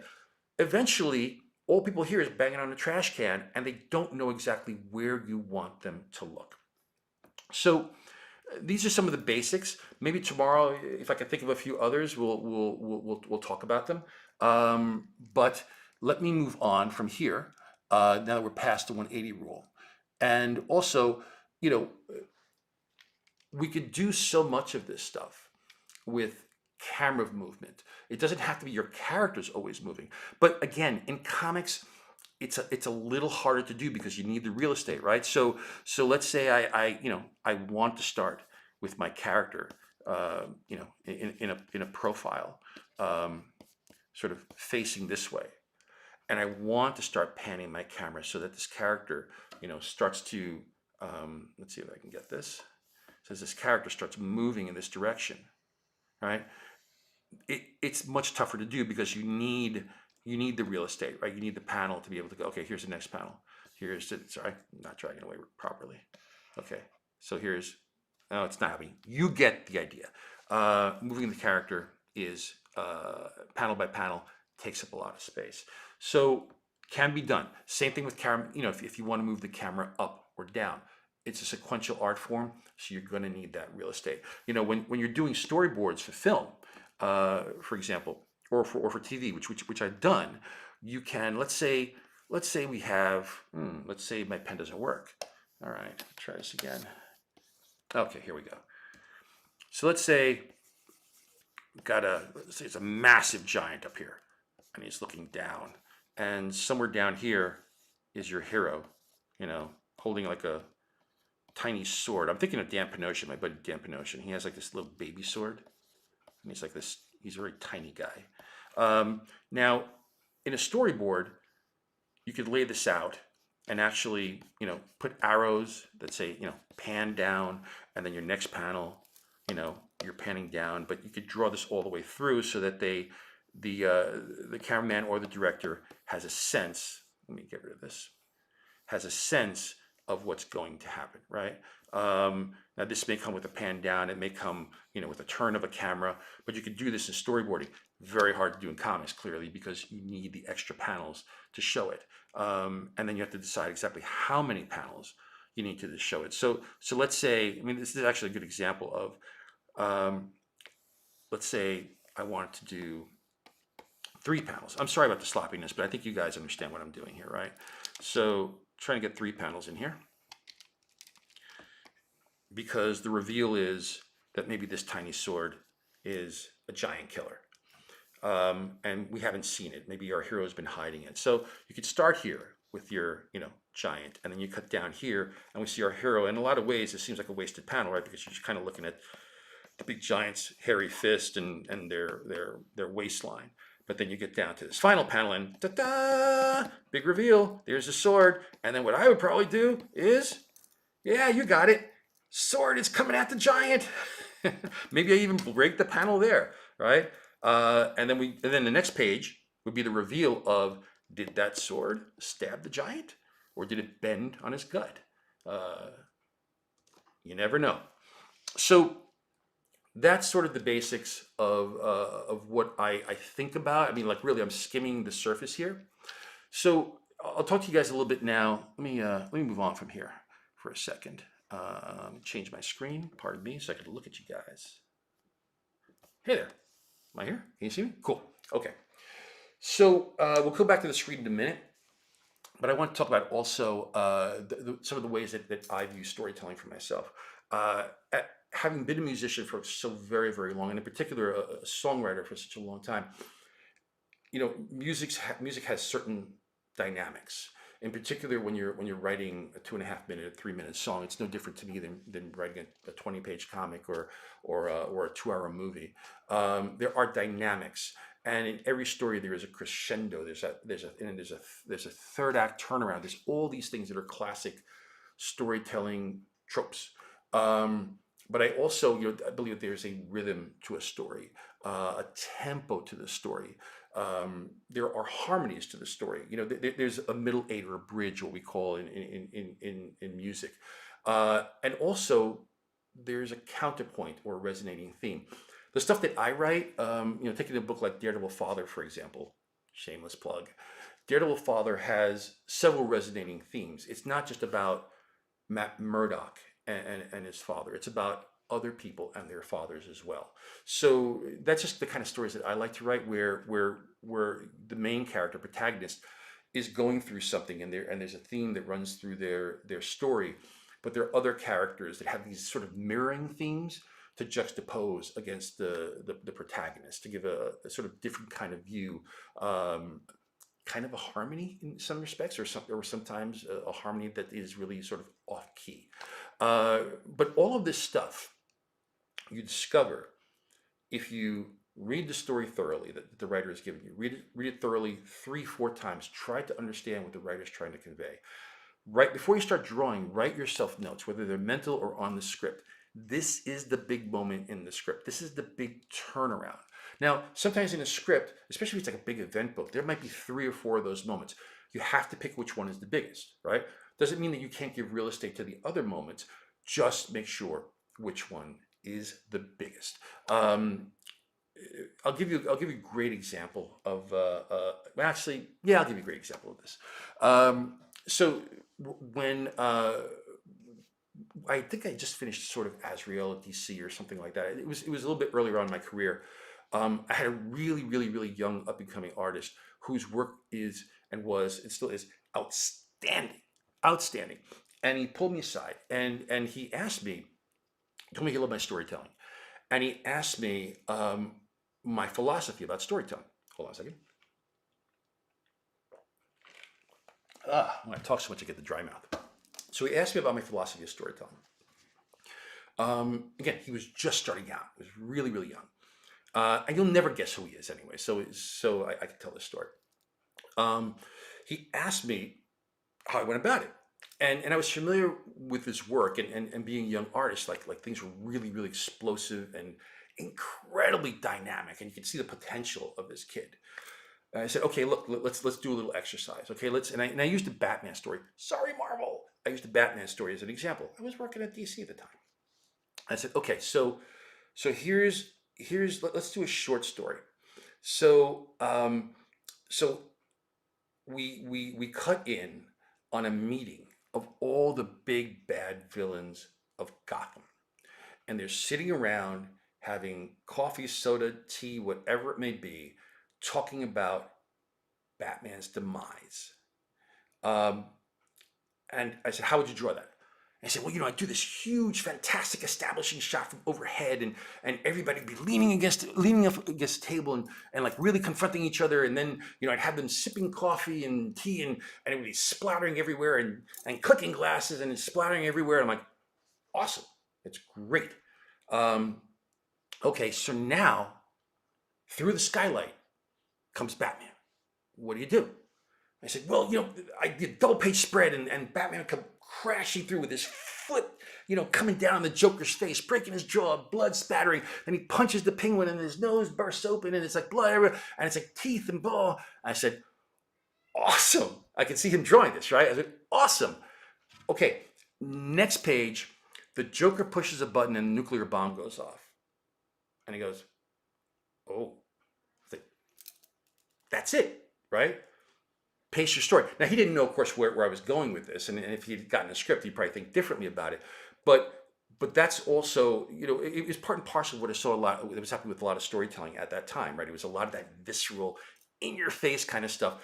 Eventually, all people hear is banging on a trash can, and they don't know exactly where you want them to look. So these are some of the basics. Maybe tomorrow, if I can think of a few others, we'll talk about them. But let me move on from here. Now that we're past the 180 rule, and also, we could do so much of this stuff with camera movement. It doesn't have to be your characters always moving. But again, in comics, it's a little harder to do because you need the real estate, right? So let's say I want to start with my character, in a profile, sort of facing this way, and I want to start panning my camera so that this character, starts to, let's see if I can get this. So as this character starts moving in this direction, right? It's much tougher to do because you need the real estate, right? You need the panel to be able to go, okay, here's the next panel. Sorry, I'm not dragging away properly. Okay, so no, it's not happening. You get the idea. Moving the character is panel by panel, takes up a lot of space. So can be done. Same thing with camera, if you want to move the camera up or down. It's a sequential art form, so you're going to need that real estate. When you're doing storyboards for film, for example, or for TV, which I've done, you can, let's say we have, let's say my pen doesn't work. All right, let's try this again. Okay, here we go. So let's say let's say it's a massive giant up here, and he's looking down, and somewhere down here is your hero, holding like a tiny sword. I'm thinking of Dan Panosian, my buddy Dan Panosian. He has like this little baby sword, and he's like this He's a very tiny guy. Now, in a storyboard, you could lay this out and actually, put arrows that say, pan down, and then your next panel, you're panning down. But you could draw this all the way through so that the cameraman or the director has a sense. Let me get rid of this. Has a sense of what's going to happen, right? Now this may come with a pan down, it may come, with a turn of a camera, but you could do this in storyboarding. Very hard to do in comics, clearly, because you need the extra panels to show it. And then you have to decide exactly how many panels you need to show it. So let's say, this is actually a good example of, let's say I want to do 3 panels. I'm sorry about the sloppiness, but I think you guys understand what I'm doing here, right? So trying to get 3 panels in here, because the reveal is that maybe this tiny sword is a giant killer. And we haven't seen it. Maybe our hero's been hiding it. So you could start here with your, giant, and then you cut down here and we see our hero. In a lot of ways, it seems like a wasted panel, right? Because you're just kind of looking at the big giant's hairy fist and their waistline. But then you get down to this final panel and ta-da! Big reveal. There's a sword. And then what I would probably do is, yeah, you got it. Sword is coming at the giant. Maybe I even break the panel there, right? And then the next page would be the reveal of, did that sword stab the giant, or did it bend on his gut? You never know. So that's sort of the basics of what I think about. Really, I'm skimming the surface here. So I'll talk to you guys a little bit now. Let me move on from here for a second. Change my screen, pardon me, so I can look at you guys. Hey there, am I here? Can you see me? Cool, okay. So we'll go back to the screen in a minute, but I want to talk about also some of the ways that I view storytelling for myself. Having been a musician for so very, very long, and in particular a songwriter for such a long time, music has certain dynamics. In particular, when you're writing a 2.5 minute, 3 minute song, it's no different to me than writing a 20-page comic or a 2-hour movie. There are dynamics, and in every story there is a crescendo. There's a third act turnaround. There's all these things that are classic storytelling tropes. But I also, I believe that there's a rhythm to a story, a tempo to the story. There are harmonies to the story. There's a middle eight or a bridge, what we call in music, and also there's a counterpoint or a resonating theme. The stuff that I write, taking a book like Daredevil Father, for example, shameless plug. Daredevil Father has several resonating themes. It's not just about Matt Murdock and his father. It's about other people and their fathers as well. So that's just the kind of stories that I like to write, where the main character, protagonist, is going through something, and there's a theme that runs through their story, but there are other characters that have these sort of mirroring themes to juxtapose against the protagonist, to give a sort of different kind of view, kind of a harmony in some respects, or sometimes a harmony that is really sort of off key. But all of this stuff you discover if you read the story thoroughly that the writer has given you. Read it thoroughly 3-4 times. Try to understand what the writer is trying to convey. Right before you start drawing, write yourself notes, whether they're mental or on the script. This is the big moment in the script. This is the big turnaround. Now, sometimes in a script, especially if it's like a big event book, there might be 3 or 4 of those moments. You have to pick which one is the biggest, right? Doesn't mean that you can't give real estate to the other moments. Just make sure which one is the biggest. I'll give you a great example of. I'll give you a great example of this. So when I think I just finished sort of Azrael at DC or something like that. It was a little bit earlier on in my career. I had a really, really, really young up and coming artist whose work is and was and still is outstanding. And he pulled me aside and he asked me, told me he loved my storytelling, and he asked me my philosophy about storytelling. Hold on a second. When I talk so much, I get the dry mouth. So he asked me about my philosophy of storytelling. Again, he was just starting out. He was really, really young. And you'll never guess who he is anyway. So I can tell this story. Um, he asked me how I went about it. And I was familiar with his work and being a young artist, like things were really, really explosive and incredibly dynamic. And you can see the potential of this kid. And I said, okay, look, let's do a little exercise. Okay, and I used the Batman story. Sorry, Marvel. I used the Batman story as an example. I was working at DC at the time. I said, okay, so let's do a short story. So so we cut in on a meeting of all the big bad villains of Gotham, and they're sitting around having coffee, soda, tea, whatever it may be, talking about Batman's demise. Um, and I said, how would you draw that? And I said, well, I do this huge, fantastic establishing shot from overhead, and everybody would be leaning up against the table and like really confronting each other. And then, I'd have them sipping coffee and tea and it would be splattering everywhere and clicking glasses and it's splattering everywhere. I'm like, awesome. It's great. Okay, so now through the skylight comes Batman. What do? I said, well, I did double page spread and Batman come crashing through with his foot, coming down on the Joker's face, breaking his jaw, blood spattering. Then he punches the penguin and his nose bursts open and it's like blood everywhere and it's like teeth and ball. I said, awesome. I can see him drawing this, right? I said, awesome. Okay, next page, the Joker pushes a button and a nuclear bomb goes off. And he goes, oh, that's it, right? Pace your story. Now, he didn't know, of course, where I was going with this. And if he'd gotten a script, he'd probably think differently about it. But that's also, it was part and parcel of what I saw a lot. It was happening with a lot of storytelling at that time, right? It was a lot of that visceral, in your face kind of stuff,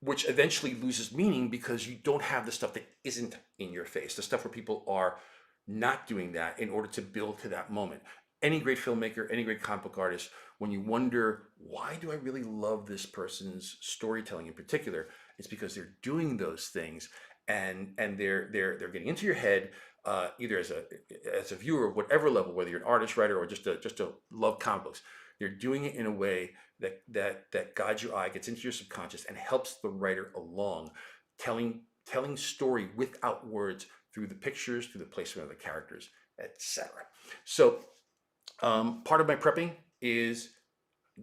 which eventually loses meaning because you don't have the stuff that isn't in your face, the stuff where people are not doing that in order to build to that moment. Any great filmmaker, any great comic book artist, when you wonder, why do I really love this person's storytelling in particular? It's because they're doing those things and they're getting into your head, either as a viewer of whatever level, whether you're an artist, writer, or just to love comic books. They're doing it in a way that guides your eye, gets into your subconscious, and helps the writer along, telling story without words through the pictures, through the placement of the characters, etc. So part of my prepping is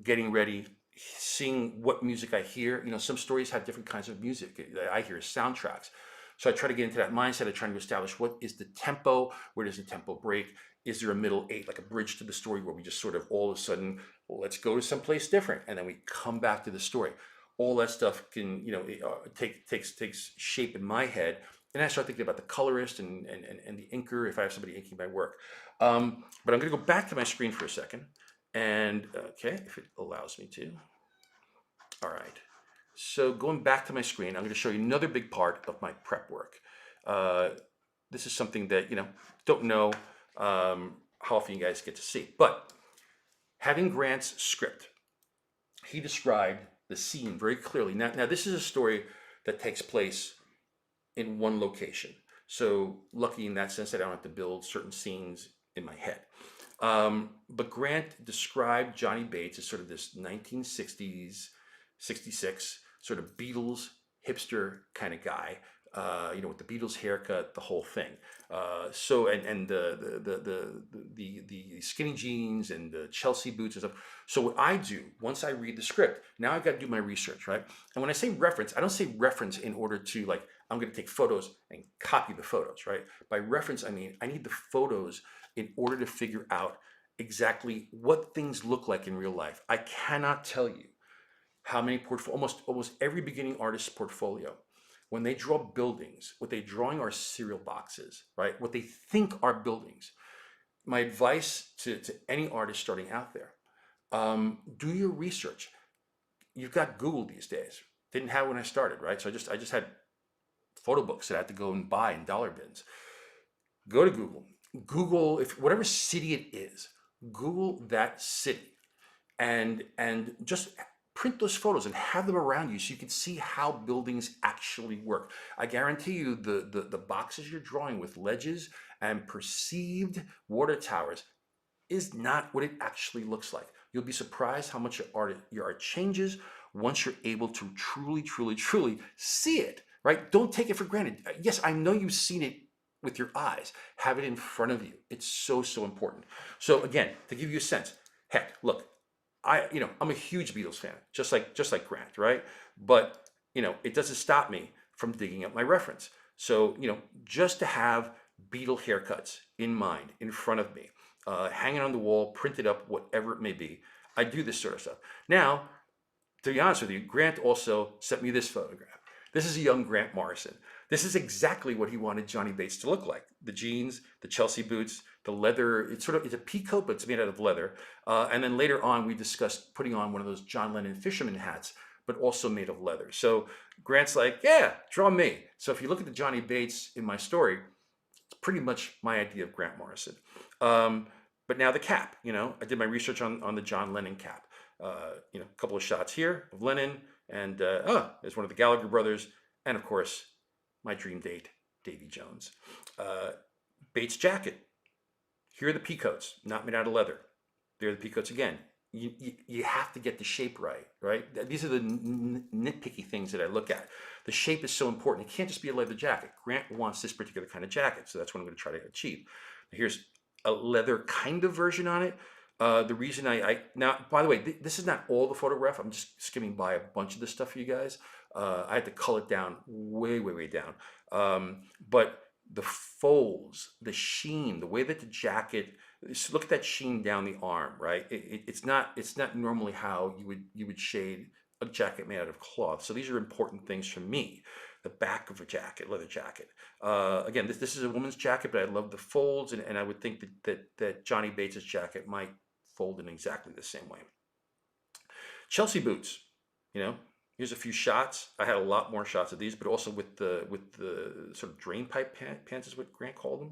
getting ready, seeing what music I hear. Some stories have different kinds of music that I hear as soundtracks. So I try to get into that mindset of trying to establish what is the tempo, where does the tempo break? Is there a middle eight, like a bridge to the story where we just sort of all of a sudden, well, let's go to someplace different, and then we come back to the story. All that stuff can, takes shape in my head. And I start thinking about the colorist and the inker if I have somebody inking my work. But I'm going to go back to my screen for a second. And okay, if it allows me to. All right. So going back to my screen, I'm going to show you another big part of my prep work. This is something that, don't know how often you guys get to see. But having Grant's script, he described the scene very clearly. Now this is a story that takes place in one location. So lucky in that sense that I don't have to build certain scenes in my head. But Grant described Johnny Bates as sort of this 1960s, 66 sort of Beatles hipster kind of guy, with the Beatles haircut, the whole thing. So and the skinny jeans and the Chelsea boots and stuff. So what I do once I read the script, now I've got to do my research, right? And when I say reference, I don't say reference in order to like I'm going to take photos and copy the photos, right? By reference, I mean I need the photos in order to figure out exactly what things look like in real life. I cannot tell you how many almost every beginning artist's portfolio, when they draw buildings, what they're drawing are cereal boxes, right? What they think are buildings. My advice to any artist starting out there, do your research. You've got Google these days. Didn't have it when I started, right? So I just had photo books that I had to go and buy in dollar bins. Go to Google. Google, if whatever city it is, Google that city and just print those photos and have them around you so you can see how buildings actually work. I guarantee you the boxes you're drawing with ledges and perceived water towers is not what it actually looks like. You'll be surprised how much your art changes once you're able to truly, truly, truly see it, right? Don't take it for granted. Yes, I know you've seen it with your eyes. Have it in front of you. It's so, so important. So again, to give you a sense, heck, look, I'm a huge Beatles fan, just like Grant, right? But it doesn't stop me from digging up my reference. So just to have Beatle haircuts in mind, in front of me, hanging on the wall, printed up, whatever it may be, I do this sort of stuff. Now, to be honest with you, Grant also sent me this photograph. This is a young Grant Morrison. This is exactly what he wanted Johnny Bates to look like. The jeans, the Chelsea boots, the leather. It's a pea coat, but it's made out of leather. And then later on, we discussed putting on one of those John Lennon fisherman hats, but also made of leather. So Grant's like, yeah, draw me. So if you look at the Johnny Bates in my story, it's pretty much my idea of Grant Morrison. But now the cap, I did my research on the John Lennon cap. A couple of shots here of Lennon, and there's one of the Gallagher brothers, and of course, my dream date, Davy Jones. Bates jacket. Here are the peacoats, not made out of leather. There are the peacoats again. You have to get the shape right? These are the nitpicky things that I look at. The shape is so important. It can't just be a leather jacket. Grant wants this particular kind of jacket, so that's what I'm going to try to achieve. Here's a leather kind of version on it. The reason now, by the way, this is not all the photograph. I'm just skimming by a bunch of this stuff for you guys. I had to cull it down way, way, way down. But the folds, the sheen, the way that the jacket, look at that sheen down the arm, right? It's not normally how you would shade a jacket made out of cloth. So these are important things for me. The back of a jacket, leather jacket. Again, this is a woman's jacket, but I love the folds, and I would think that Johnny Bates's jacket might fold in exactly the same way. Chelsea boots, here's a few shots. I had a lot more shots of these, but also with the sort of drain pipe pants is what Grant called them.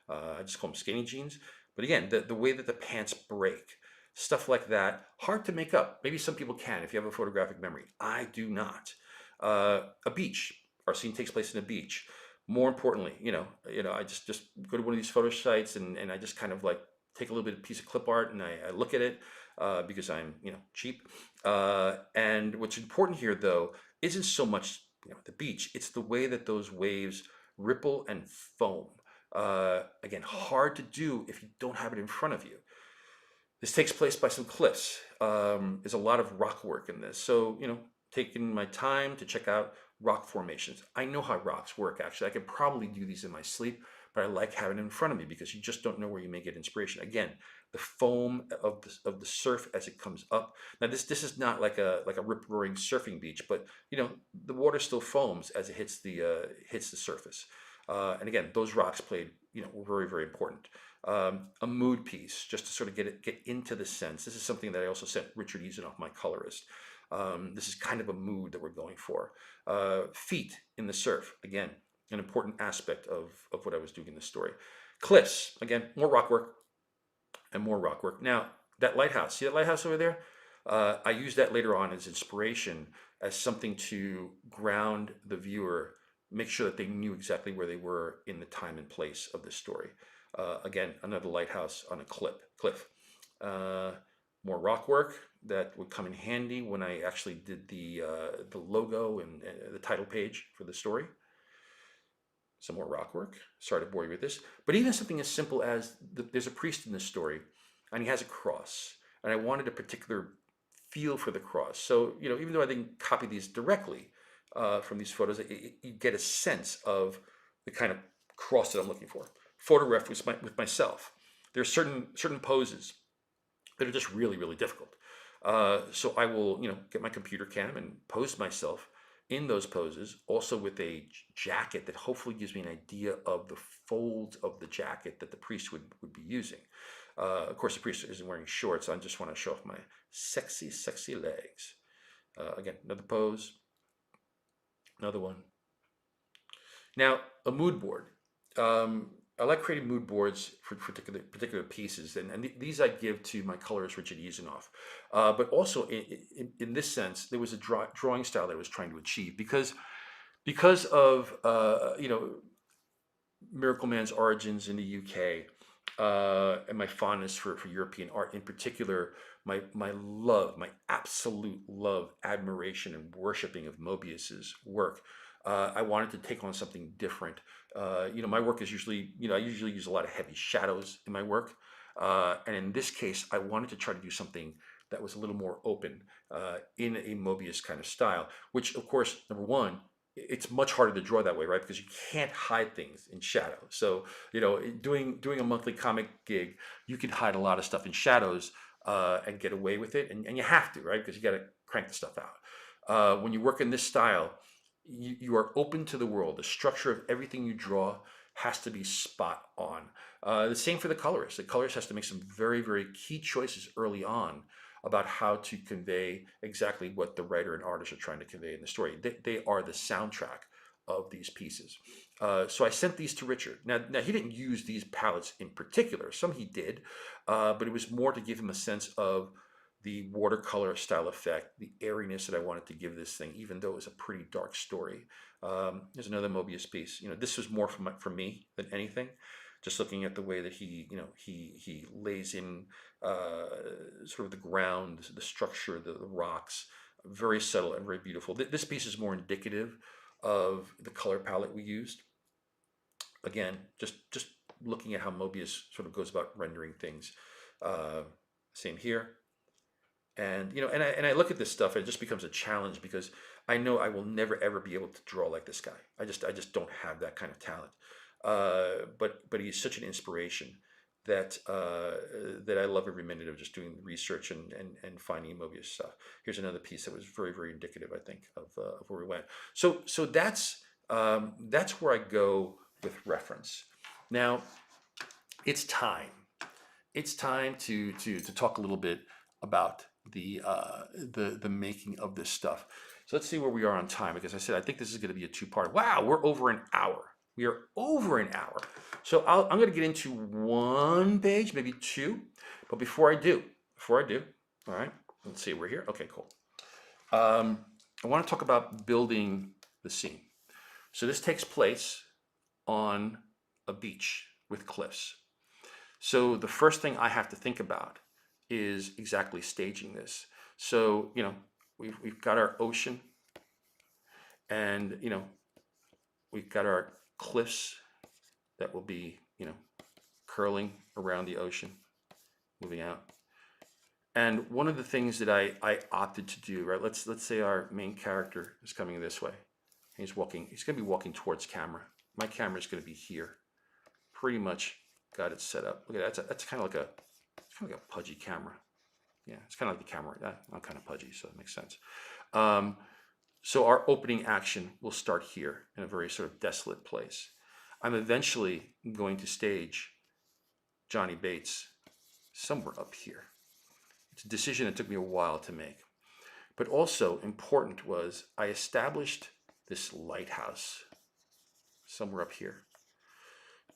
I just call them skinny jeans. But again, the way that the pants break, stuff like that, hard to make up. Maybe some people can if you have a photographic memory. I do not. A beach. Our scene takes place in a beach. More importantly, I just go to one of these photo sites and I just kind of like take a little bit of piece of clip art and I look at it because I'm cheap. And what's important here though isn't so much the beach. It's the way that those waves ripple and foam. Again, hard to do if you don't have it in front of you. This takes place by some cliffs. There's a lot of rock work in this. So, taking my time to check out rock formations. I know how rocks work, actually. I could probably do these in my sleep, but I like having it in front of me because you just don't know where you may get inspiration. Again, the foam of the surf as it comes up. Now, this is not like a rip-roaring surfing beach, but, the water still foams as it hits the surface. And again, those rocks played, were very, very important. A mood piece, just to sort of get into the sense. This is something that I also sent Richard Easenoff, my colorist. This is kind of a mood that we're going for. Feet in the surf, again, an important aspect of what I was doing in this story. Cliffs, again, more rock work and more rock work. Now, that lighthouse, see that lighthouse over there? I used that later on as inspiration, as something to ground the viewer, make sure that they knew exactly where they were in the time and place of the story. Again, another lighthouse on a cliff. More rock work that would come in handy when I actually did the logo and the title page for the story. Some more rock work. Sorry to bore you with this, but even something as simple as there's a priest in this story, and he has a cross, and I wanted a particular feel for the cross. So even though I didn't copy these directly from these photos, you get a sense of the kind of cross that I'm looking for. Photographed with myself. There are certain poses that are just really, really difficult. So I will, get my computer cam and pose myself in those poses, also with a jacket that hopefully gives me an idea of the folds of the jacket that the priest would be using. Of course, the priest isn't wearing shorts. I just want to show off my sexy, sexy legs. Again, another pose. Another one. Now, a mood board. I like creating mood boards for particular pieces, and these I give to my colorist Richard Easenoff. But also in this sense, there was a drawing style that I was trying to achieve because of Miracleman's origins in the UK. and my fondness for European art, in particular, my love, my absolute love, admiration, and worshiping of Mobius's work. I wanted to take on something different. My work is usually, I usually use a lot of heavy shadows in my work. And in this case, I wanted to try to do something that was a little more open in a Mobius kind of style, which, of course, number one, it's much harder to draw that way, right? Because you can't hide things in shadow. So, doing a monthly comic gig, you can hide a lot of stuff in shadows and get away with it. And you have to, right? Because you got to crank the stuff out. When you work in this style, you are open to the world. The structure of everything you draw has to be spot on. The same for the colorist. The colorist has to make some very, very key choices early on about how to convey exactly what the writer and artist are trying to convey in the story. They are the soundtrack of these pieces. So I sent these to Richard. Now he didn't use these palettes in particular. Some he did, but it was more to give him a sense of the watercolor style effect, the airiness that I wanted to give this thing, even though it was a pretty dark story. There's another Mobius piece. This was more for me than anything. Just looking at the way that he lays in sort of the ground, the structure, the rocks, very subtle and very beautiful. This piece is more indicative of the color palette we used. Again, just looking at how Mobius sort of goes about rendering things. Same here. And I look at this stuff, and it just becomes a challenge because I know I will never ever be able to draw like this guy. I just don't have that kind of talent. But he's such an inspiration that that I love every minute of just doing research and finding Mobius stuff. Here's another piece that was very, very indicative, I think, of where we went. So that's where I go with reference. Now it's time. It's time to talk a little bit about the making of this stuff. So let's see where we are on time, because I said I think this is going to be a two-part. Wow, we're over an hour. We are over an hour. So I'm going to get into one page, maybe two. But before I do, all right, let's see, we're here. Okay, cool. I want to talk about building the scene. So this takes place on a beach with cliffs. So the first thing I have to think about is exactly staging this. So, we've got our ocean, and, we've got our cliffs that will be, curling around the ocean, moving out. And one of the things that I opted to do, right? Let's say our main character is coming this way. He's going to be walking towards camera. My camera is going to be here. Pretty much got it set up. Look at that. That's kind of like a pudgy camera. Yeah, it's kind of like the camera. I'm kind of pudgy, so it makes sense. So our opening action will start here in a very sort of desolate place. I'm eventually going to stage Johnny Bates somewhere up here. It's a decision that took me a while to make. But also important was I established this lighthouse somewhere up here.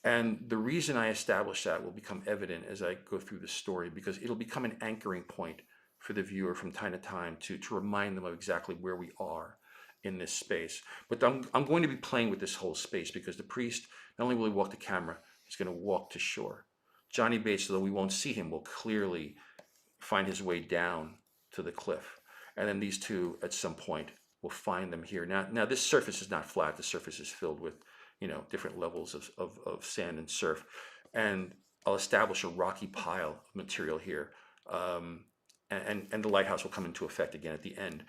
And the reason I established that will become evident as I go through the story, because it'll become an anchoring point for the viewer from time to time to remind them of exactly where we are in this space. But I'm going to be playing with this whole space, because the priest, not only will he walk to camera, he's going to walk to shore. Johnny Bates, though we won't see him, will clearly find his way down to the cliff. And then these two, at some point, will find them here. Now this surface is not flat. The surface is filled with, different levels of sand and surf. And I'll establish a rocky pile of material here. And the lighthouse will come into effect again at the end.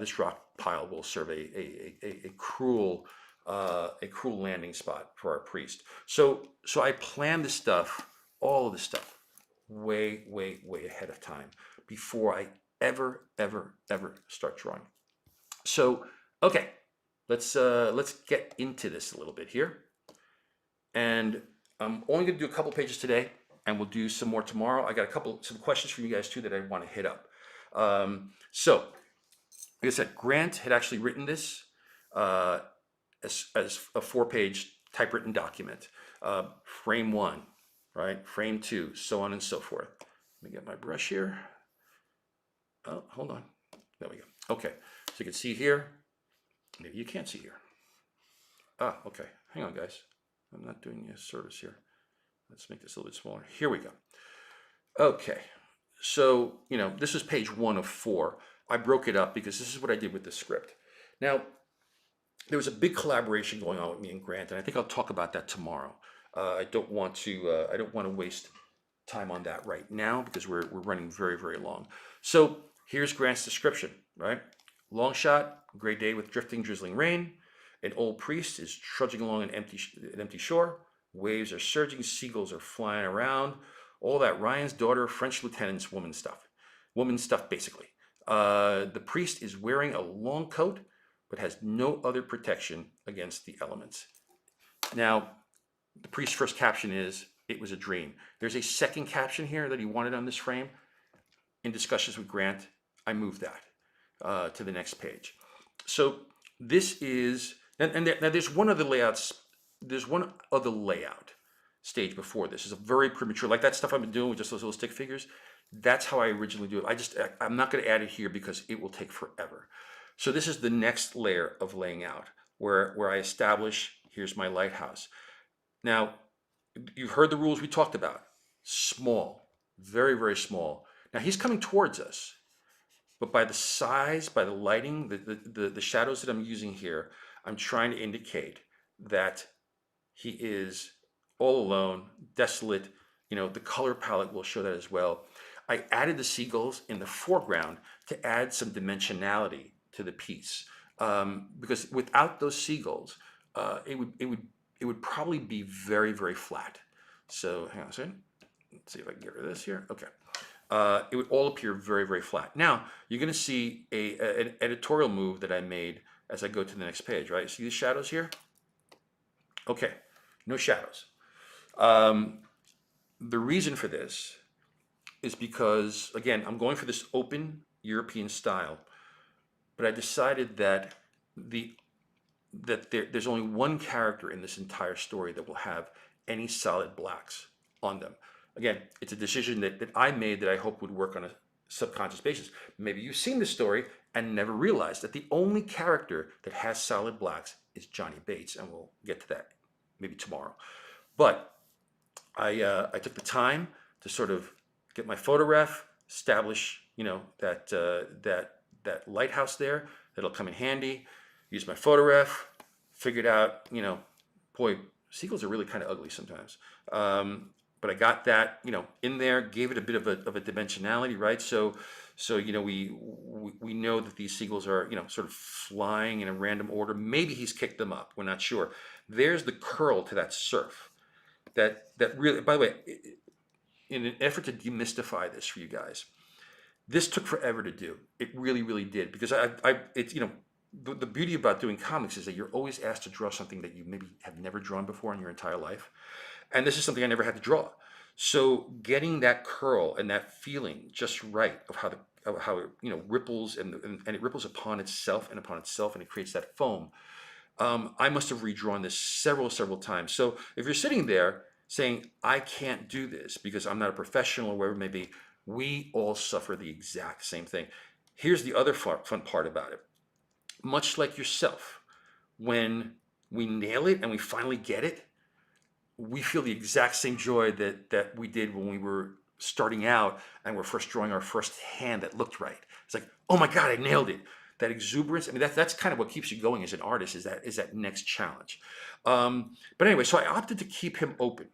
This rock pile will serve a cruel landing spot for our priest. So I planned this stuff, all of this stuff, way ahead of time before I ever start drawing. So okay, let's get into this a little bit here. And I'm only going to do a couple pages today, and we'll do some more tomorrow. I got some questions from you guys too that I want to hit up. So like I said, Grant had actually written this as a 4-page typewritten document. Frame 1, right? Frame 2, so on and so forth. Let me get my brush here. Oh, hold on. There we go. Okay, so you can see here. Maybe you can't see here. Ah, okay. Hang on, guys. I'm not doing you a service here. Let's make this a little bit smaller. Here we go. Okay, so, this is page 1 of 4. I broke it up because this is what I did with the script. Now, there was a big collaboration going on with me and Grant, and I think I'll talk about that tomorrow. I don't want to waste time on that right now because we're running very, very long. So here's Grant's description, right? Long shot, gray day with drifting, drizzling rain. An old priest is trudging along an empty shore. Waves are surging, seagulls are flying around. All that Ryan's daughter, French lieutenant's woman stuff. Woman stuff, basically. The priest is wearing a long coat, but has no other protection against the elements. Now, the priest's first caption is, "It was a dream." There's a second caption here that he wanted on this frame. In discussions with Grant, I moved that to the next page. So this is, and now there's one of the layouts, there's one other layout stage before this. Is a very premature, like that stuff I've been doing with just those little stick figures. That's how I originally do it. I'm not going to add it here because it will take forever. So this is the next layer of laying out where I establish, here's my lighthouse. Now, you've heard the rules we talked about. Small, very, very small. Now he's coming towards us, but by the size, by the lighting, the shadows that I'm using here, I'm trying to indicate that he is all alone, desolate. The color palette will show that as well. I added the seagulls in the foreground to add some dimensionality to the piece, because without those seagulls, it would probably be very, very flat. So hang on a second. Let's see if I can get rid of this here. Okay. It would all appear very, very flat. Now, you're going to see an editorial move that I made as I go to the next page, right? See the shadows here? Okay, no shadows. The reason for this is because, again, I'm going for this open European style, but I decided that there's only one character in this entire story that will have any solid blacks on them. Again, it's a decision that I made that I hope would work on a subconscious basis. Maybe you've seen this story and never realized that the only character that has solid blacks is Johnny Bates, and we'll get to that maybe tomorrow. But I took the time to sort of get my photograph, establish, that lighthouse there that'll come in handy. Use my photograph, figured out, boy, seagulls are really kind of ugly sometimes. But I got that, in there, gave it a bit of a dimensionality, right? So we know that these seagulls are, sort of flying in a random order. Maybe he's kicked them up. We're not sure. There's the curl to that surf. That really, by the way, in an effort to demystify this for you guys, this took forever to do. It really, really did, because it's, the beauty about doing comics is that you're always asked to draw something that you maybe have never drawn before in your entire life. And this is something I never had to draw. So getting that curl and that feeling just right of how it ripples and it ripples upon itself, and it creates that foam. I must have redrawn this several times. So if you're sitting there saying, I can't do this because I'm not a professional or whatever it may be, we all suffer the exact same thing. Here's the other fun part about it. Much like yourself, when we nail it and we finally get it, we feel the exact same joy that we did when we were starting out and we're first drawing our first hand that looked right. It's like, oh my God, I nailed it. That exuberance. I mean, that's kind of what keeps you going as an artist, is that next challenge. But anyway, so I opted to keep him open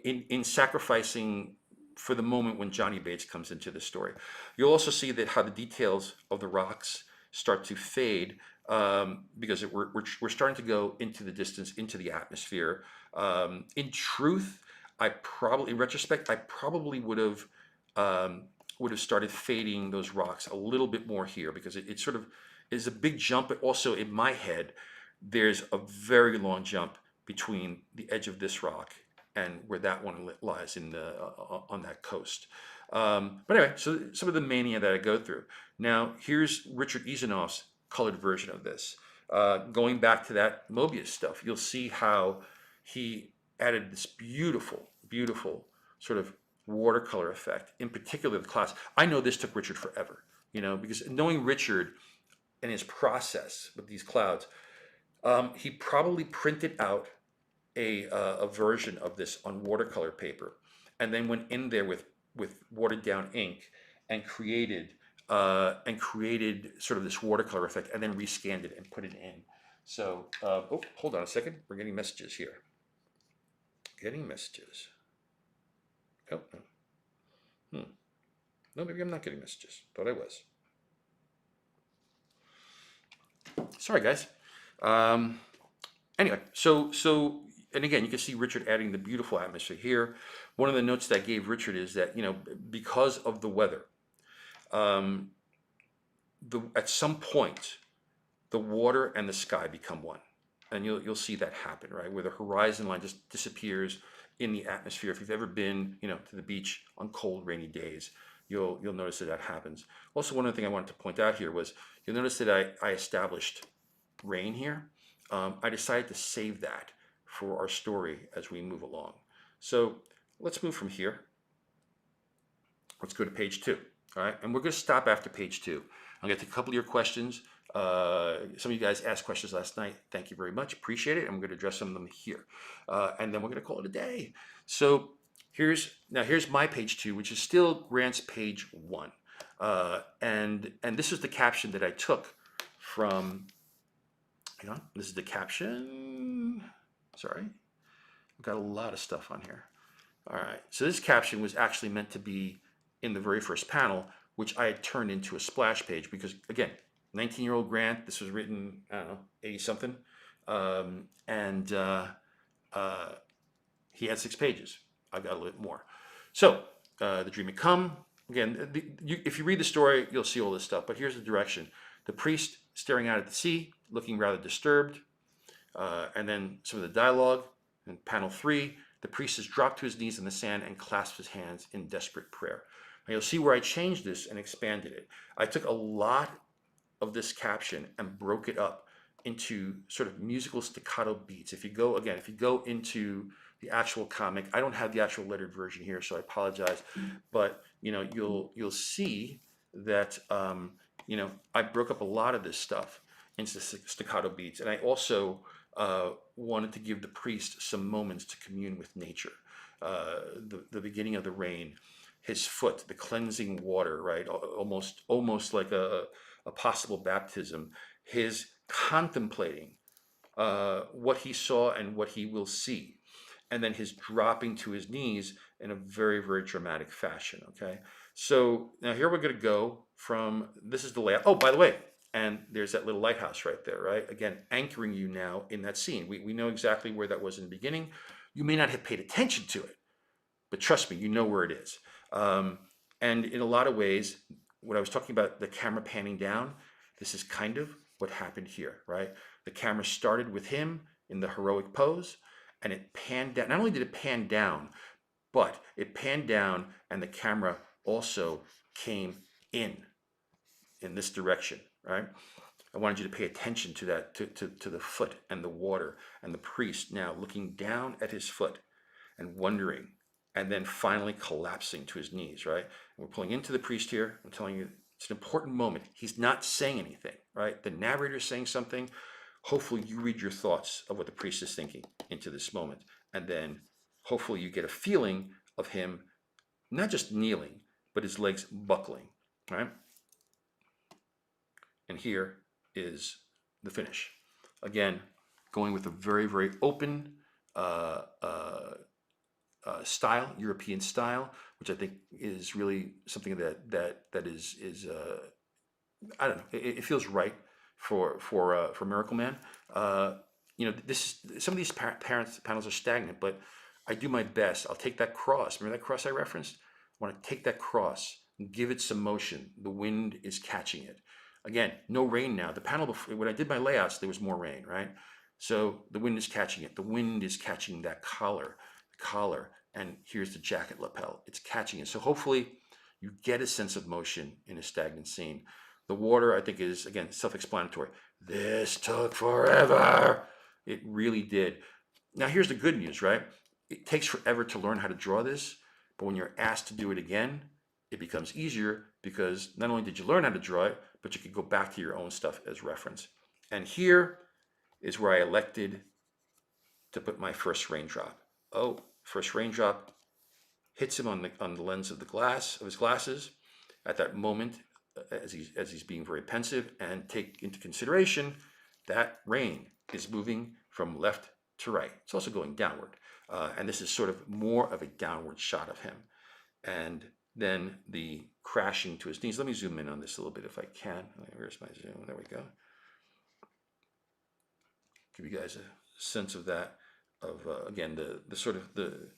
in sacrificing for the moment when Johnny Bates comes into the story. You'll also see that how the details of the rocks start to fade, because we're starting to go into the distance, into the atmosphere. In truth, in retrospect, I probably would have started fading those rocks a little bit more here, because it sort of is a big jump, but also in my head, there's a very long jump between the edge of this rock and where that one lies on that coast. But anyway, so some of the mania that I go through. Now, here's Richard Izanoff's colored version of this. Going back to that Mobius stuff, you'll see how he added this beautiful, beautiful sort of watercolor effect, in particular the clouds. I know this took Richard forever, because knowing Richard and his process with these clouds, he probably printed out a version of this on watercolor paper, and then went in there with watered down ink and created sort of this watercolor effect, and then rescanned it and put it in. So, oh, hold on a second. We're getting messages here. Getting messages. Oh, no. No, maybe I'm not getting messages. Thought I was. Sorry, guys. Anyway, and again, you can see Richard adding the beautiful atmosphere here. One of the notes that I gave Richard is that, because of the weather, at some point, the water and the sky become one. And you'll see that happen, right? Where the horizon line just disappears in the atmosphere. If you've ever been, to the beach on cold, rainy days, you'll notice that happens. Also, one other thing I wanted to point out here was, you'll notice that I established rain here. I decided to save that for our story as we move along. So let's move from here. Let's go to page 2. All right, and we're going to stop after page 2. I'll get to a couple of your questions. Some of you guys asked questions last night. Thank you very much. Appreciate it. And we're going to address some of them here. And then we're going to call it a day. So here's my page 2, which is still Grant's page 1. And this is the caption that I took from, hang on, this is the caption. Sorry, I've got a lot of stuff on here. All right, so this caption was actually meant to be in the very first panel, which I had turned into a splash page because, again, 19-year-old Grant, this was written, I don't know, 80-something. And he had 6 pages. I've got a little bit more. So, the dream had come. Again, if you read the story, you'll see all this stuff. But here's the direction. The priest staring out at the sea, looking rather disturbed. And then some of the dialogue. In panel 3, the priest has dropped to his knees in the sand and clasped his hands in desperate prayer. Now you'll see where I changed this and expanded it. I took a lot of this caption and broke it up into sort of musical staccato beats. If you go into the actual comic, I don't have the actual lettered version here, so I apologize. But you'll see that I broke up a lot of this stuff into staccato beats, and I also wanted to give the priest some moments to commune with nature. The beginning of the rain, his foot, the cleansing water, right? Almost like a possible baptism. His contemplating what he saw and what he will see, and then his dropping to his knees in a very, very dramatic fashion. Okay, so now here we're going to go from, this is the layout. Oh, by the way, and there's that little lighthouse right there, right? Again, anchoring you now in that scene. We know exactly where that was in the beginning. You may not have paid attention to it, but trust me, you know where it is. And in a lot of ways, when I was talking about the camera panning down, this is kind of what happened here, right? The camera started with him in the heroic pose, and it panned down. Not only did it pan down, but it panned down, and the camera also came in this direction, right? I wanted you to pay attention to that, to the foot and the water, and the priest now looking down at his foot and wondering, and then finally collapsing to his knees, right? And we're pulling into the priest here. I'm telling you, it's an important moment. He's not saying anything, right? The narrator's saying something. Hopefully you read your thoughts of what the priest is thinking into this moment. And then hopefully you get a feeling of him not just kneeling, but his legs buckling, right? And here is the finish. Again, going with a very, very open style, European style, which I think is really something that is I don't know. It feels right for Miracleman. Some of these panels are stagnant, but I do my best. I'll take that cross. Remember that cross I referenced? I want to take that cross and give it some motion. The wind is catching it. Again, no rain now. The panel before, when I did my layouts, there was more rain, right? So the wind is catching it. The wind is catching that collar, and here's the jacket lapel. It's catching it. So hopefully you get a sense of motion in a stagnant scene. The water, I think, is, again, self-explanatory. This took forever. It really did. Now, here's the good news, right? It takes forever to learn how to draw this, but when you're asked to do it again, it becomes easier because not only did you learn how to draw it, but you could go back to your own stuff as reference. And here is where I elected to put my first raindrop. Oh, first raindrop hits him on the lens of his glasses at that moment, as he's being very pensive. And take into consideration that rain is moving from left to right. It's also going downward, and this is sort of more of a downward shot of him. And then the crashing to his knees. Let me zoom in on this a little bit if I can. Where's my zoom? There we go. Give you guys a sense of that, of again the sort of the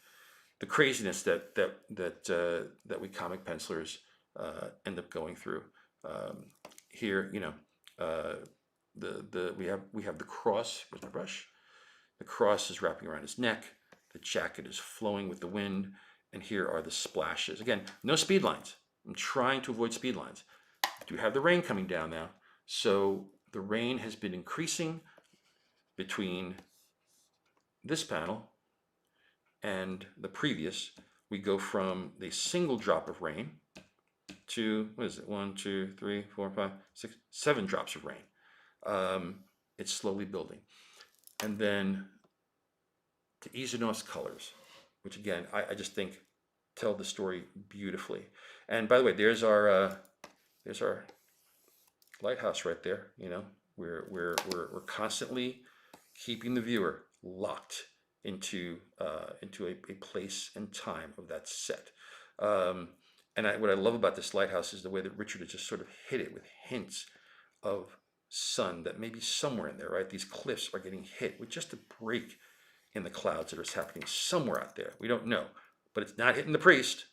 craziness that we comic pencilers end up going through. Here, we have the cross. Where's my brush? The cross is wrapping around his neck. The jacket is flowing with the wind. And here are the splashes. Again, no speed lines. I'm trying to avoid speed lines. I do have the rain coming down now. So the rain has been increasing between this panel and the previous. We go from the single drop of rain to, what is it? 1, 2, 3, 4, 5, 6, 7 drops of rain. It's slowly building. And then to Izuno's colors, which again, I just think tell the story beautifully. And by the way, there's our lighthouse right there. We're constantly keeping the viewer locked into a place and time of that set. And what I love about this lighthouse is the way that Richard has just sort of hit it with hints of sun that may be somewhere in there, right? These cliffs are getting hit with just a break in the clouds that is happening somewhere out there. We don't know, but it's not hitting the priest,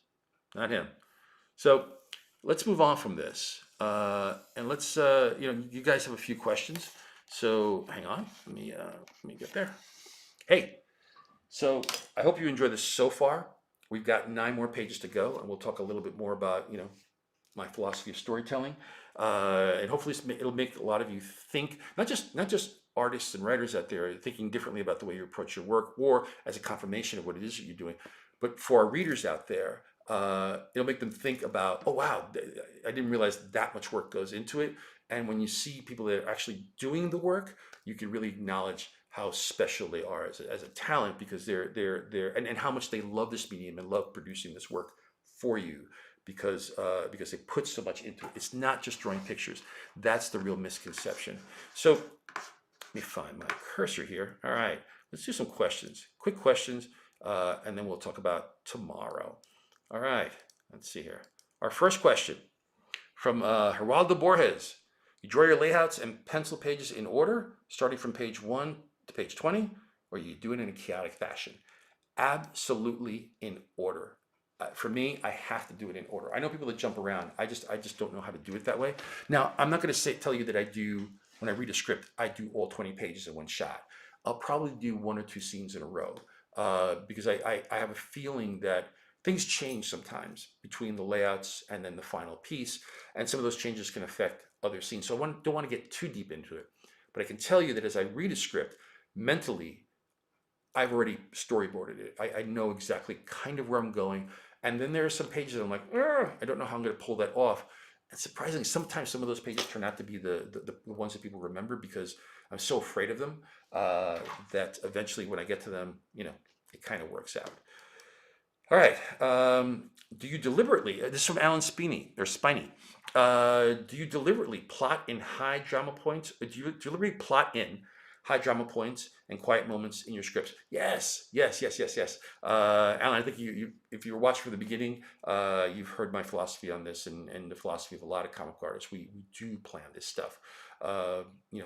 not him. So let's move on from this, and let's you guys have a few questions. So hang on, let me get there. Hey, so I hope you enjoyed this so far. We've got 9 more pages to go, and we'll talk a little bit more about my philosophy of storytelling, and hopefully it'll make a lot of you think, not just artists and writers out there thinking differently about the way you approach your work, or as a confirmation of what it is that you're doing, but for our readers out there, it'll make them think about, oh wow, I didn't realize that much work goes into it. And when you see people that are actually doing the work, you can really acknowledge how special they are as a talent, because and how much they love this medium and love producing this work for you, because they put so much into it. It's not just drawing pictures. That's the real misconception. So let me find my cursor here. All right, let's do some questions, quick questions, and then we'll talk about tomorrow. All right, let's see here. Our first question from Geraldo Borges. You draw your layouts and pencil pages in order, starting from page 1 to page 20, or you do it in a chaotic fashion? Absolutely in order. For me, I have to do it in order. I know people that jump around. I just don't know how to do it that way. Now, I'm not going to tell you that when I read a script, I do all 20 pages in one shot. I'll probably do 1 or 2 scenes in a row, because I have a feeling that things change sometimes between the layouts and then the final piece, and some of those changes can affect other scenes. So I don't want to get too deep into it, but I can tell you that as I read a script, mentally, I've already storyboarded it. I know exactly kind of where I'm going, and then there are some pages that I'm like, I don't know how I'm going to pull that off. And surprisingly, sometimes some of those pages turn out to be the ones that people remember, because I'm so afraid of them that eventually when I get to them, it kind of works out. All right. Do you deliberately, this is from Alan Spiney. Do you deliberately plot in high drama points? Do you deliberately plot in high drama points and quiet moments in your scripts? Yes. Alan, I think if you were watching from the beginning, you've heard my philosophy on this, and the philosophy of a lot of comic artists. We do plan this stuff,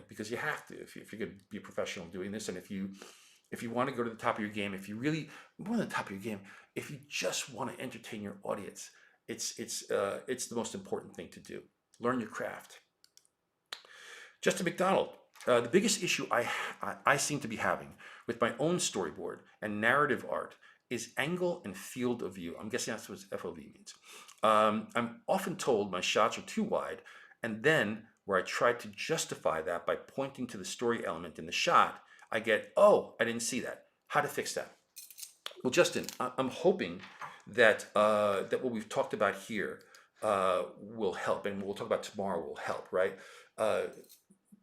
because you have to, if you're going to be a professional doing this, and if you want to go to the top of your game, if you really more than the top of your game, if you just want to entertain your audience, it's the most important thing to do. Learn your craft. Justin McDonald, the biggest issue I seem to be having with my own storyboard and narrative art is angle and field of view. I'm guessing that's what FOV means. I'm often told my shots are too wide, and then where I try to justify that by pointing to the story element in the shot, I get, oh, I didn't see that. How to fix that? Well, Justin, I'm hoping that that what we've talked about here will help, and what we'll talk about tomorrow will help, right?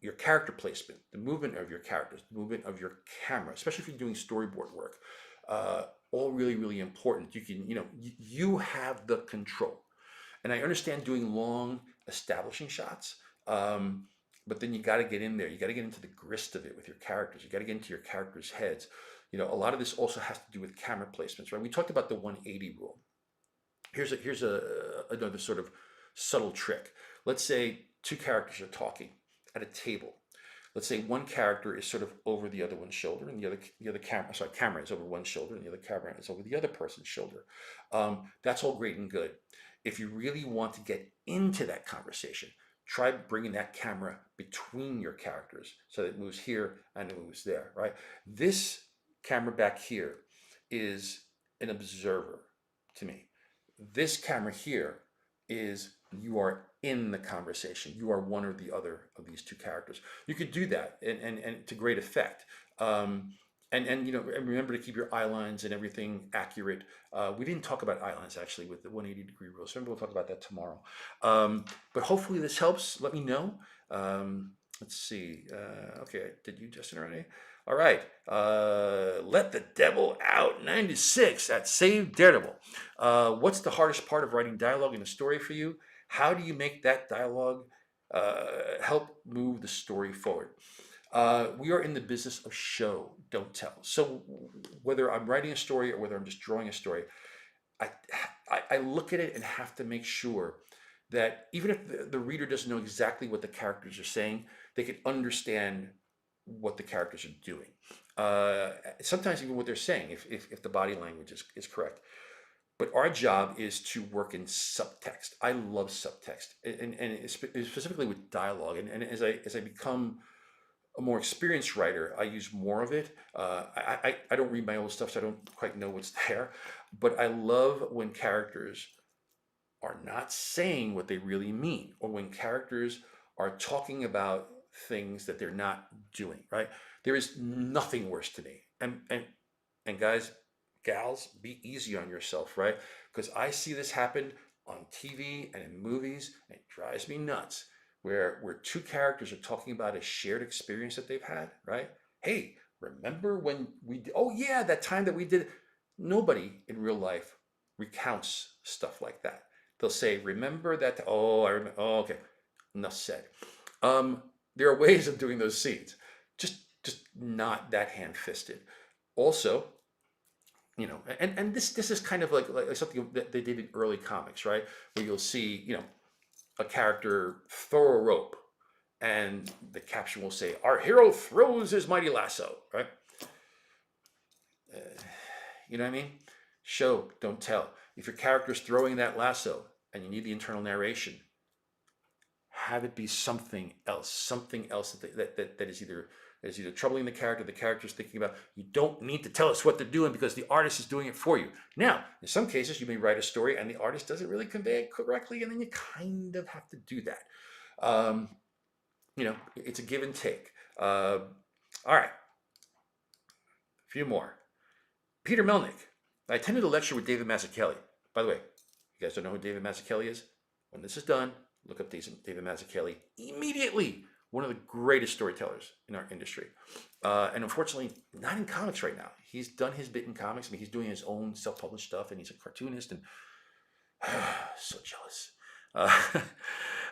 your character placement, the movement of your characters, the movement of your camera, especially if you're doing storyboard work, all really, really important. You can, you have the control. And I understand doing long establishing shots, but then you got to get in there. You got to get into the grist of it with your characters. You got to get into your characters' heads. A lot of this also has to do with camera placements, right? We talked about the 180 rule. Here's another sort of subtle trick. Let's say two characters are talking at a table. Let's say one character is sort of over the other one's shoulder, and the other camera is over one shoulder, and the other camera is over the other person's shoulder. That's all great and good. If you really want to get into that conversation, try bringing that camera between your characters so that it moves here and it moves there, right? This camera back here is an observer to me. This camera here is you are in the conversation. You are one or the other of these two characters. You could do that and to great effect. And remember to keep your eye lines and everything accurate. We didn't talk about eye lines actually with the 180-degree rule. So maybe we'll talk about that tomorrow. But hopefully this helps. Let me know. Let's see. Okay, did you, Justin, already? All right. Let the devil out 96 at Save Daredevil. What's the hardest part of writing dialogue in a story for you? How do you make that dialogue help move the story forward? We are in the business of show, don't tell. So whether I'm writing a story or whether I'm just drawing a story, I look at it and have to make sure that even if the reader doesn't know exactly what the characters are saying, they can understand what the characters are doing. Sometimes even what they're saying, if the body language is correct. But our job is to work in subtext. I love subtext, and specifically with dialogue. And as I become a more experienced writer, I use more of it. I don't read my old stuff, so I don't quite know what's there. But I love when characters are not saying what they really mean, or when characters are talking about things that they're not doing, right? There is nothing worse to me. And guys, gals, be easy on yourself, right? Because I see this happen on TV and in movies, and it drives me nuts, where two characters are talking about a shared experience that they've had, right? Hey, remember when oh yeah, that time that we did. Nobody in real life recounts stuff like that. They'll say, remember that, oh, I remember, oh, okay, enough said. There are ways of doing those scenes, just not that hand-fisted. Also, and this is kind of like something that they did in early comics, right? Where you'll see, a character throw a rope, and the caption will say, "Our hero throws his mighty lasso," right? You know what I mean? Show, don't tell. If your character's throwing that lasso and you need the internal narration, have it be something else that is either troubling the character's thinking about. You don't need to tell us what they're doing because the artist is doing it for you. Now, in some cases, you may write a story and the artist doesn't really convey it correctly, and then you kind of have to do that. It's a give and take. All right, a few more. Peter Melnick. I attended a lecture with David Mazzucchelli. By the way, you guys don't know who David Mazzucchelli is? When this is done, look up David Mazzucchelli immediately. One of the greatest storytellers in our industry. And unfortunately, not in comics right now. He's done his bit in comics. I mean, he's doing his own self-published stuff, and he's a cartoonist, and so jealous.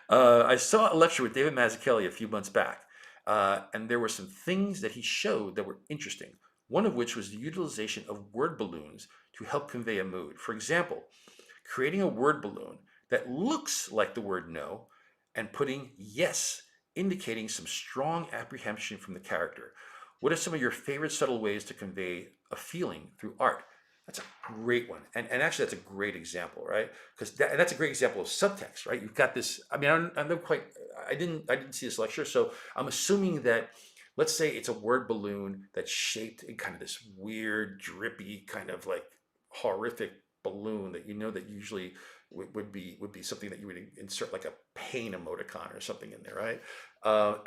I saw a lecture with David Mazzucchelli a few months back, and there were some things that he showed that were interesting. One of which was the utilization of word balloons to help convey a mood. For example, creating a word balloon that looks like the word no and putting yes, indicating some strong apprehension from the character. What are some of your favorite subtle ways to convey a feeling through art? That's a great one. And actually, that's a great example, right? Because that's a great example of subtext, right? You've got this, I mean, I didn't see this lecture, so I'm assuming that, let's say it's a word balloon that's shaped in kind of this weird, drippy, kind of like horrific balloon that that usually would be something that you would insert like a pain emoticon or something in there, right?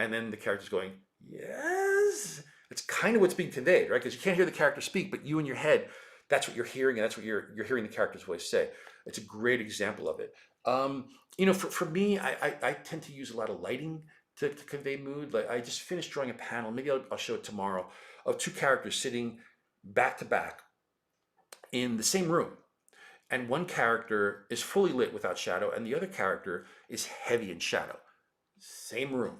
And then the character's going, yes. It's kind of what's being conveyed, right? Because you can't hear the character speak, but you in your head, that's what you're hearing, and that's what you're hearing the character's voice say. It's a great example of it. For me, I tend to use a lot of lighting to convey mood. Like I just finished drawing a panel, maybe I'll show it tomorrow, of two characters sitting back to back in the same room. And one character is fully lit without shadow, and the other character is heavy in shadow. Same room.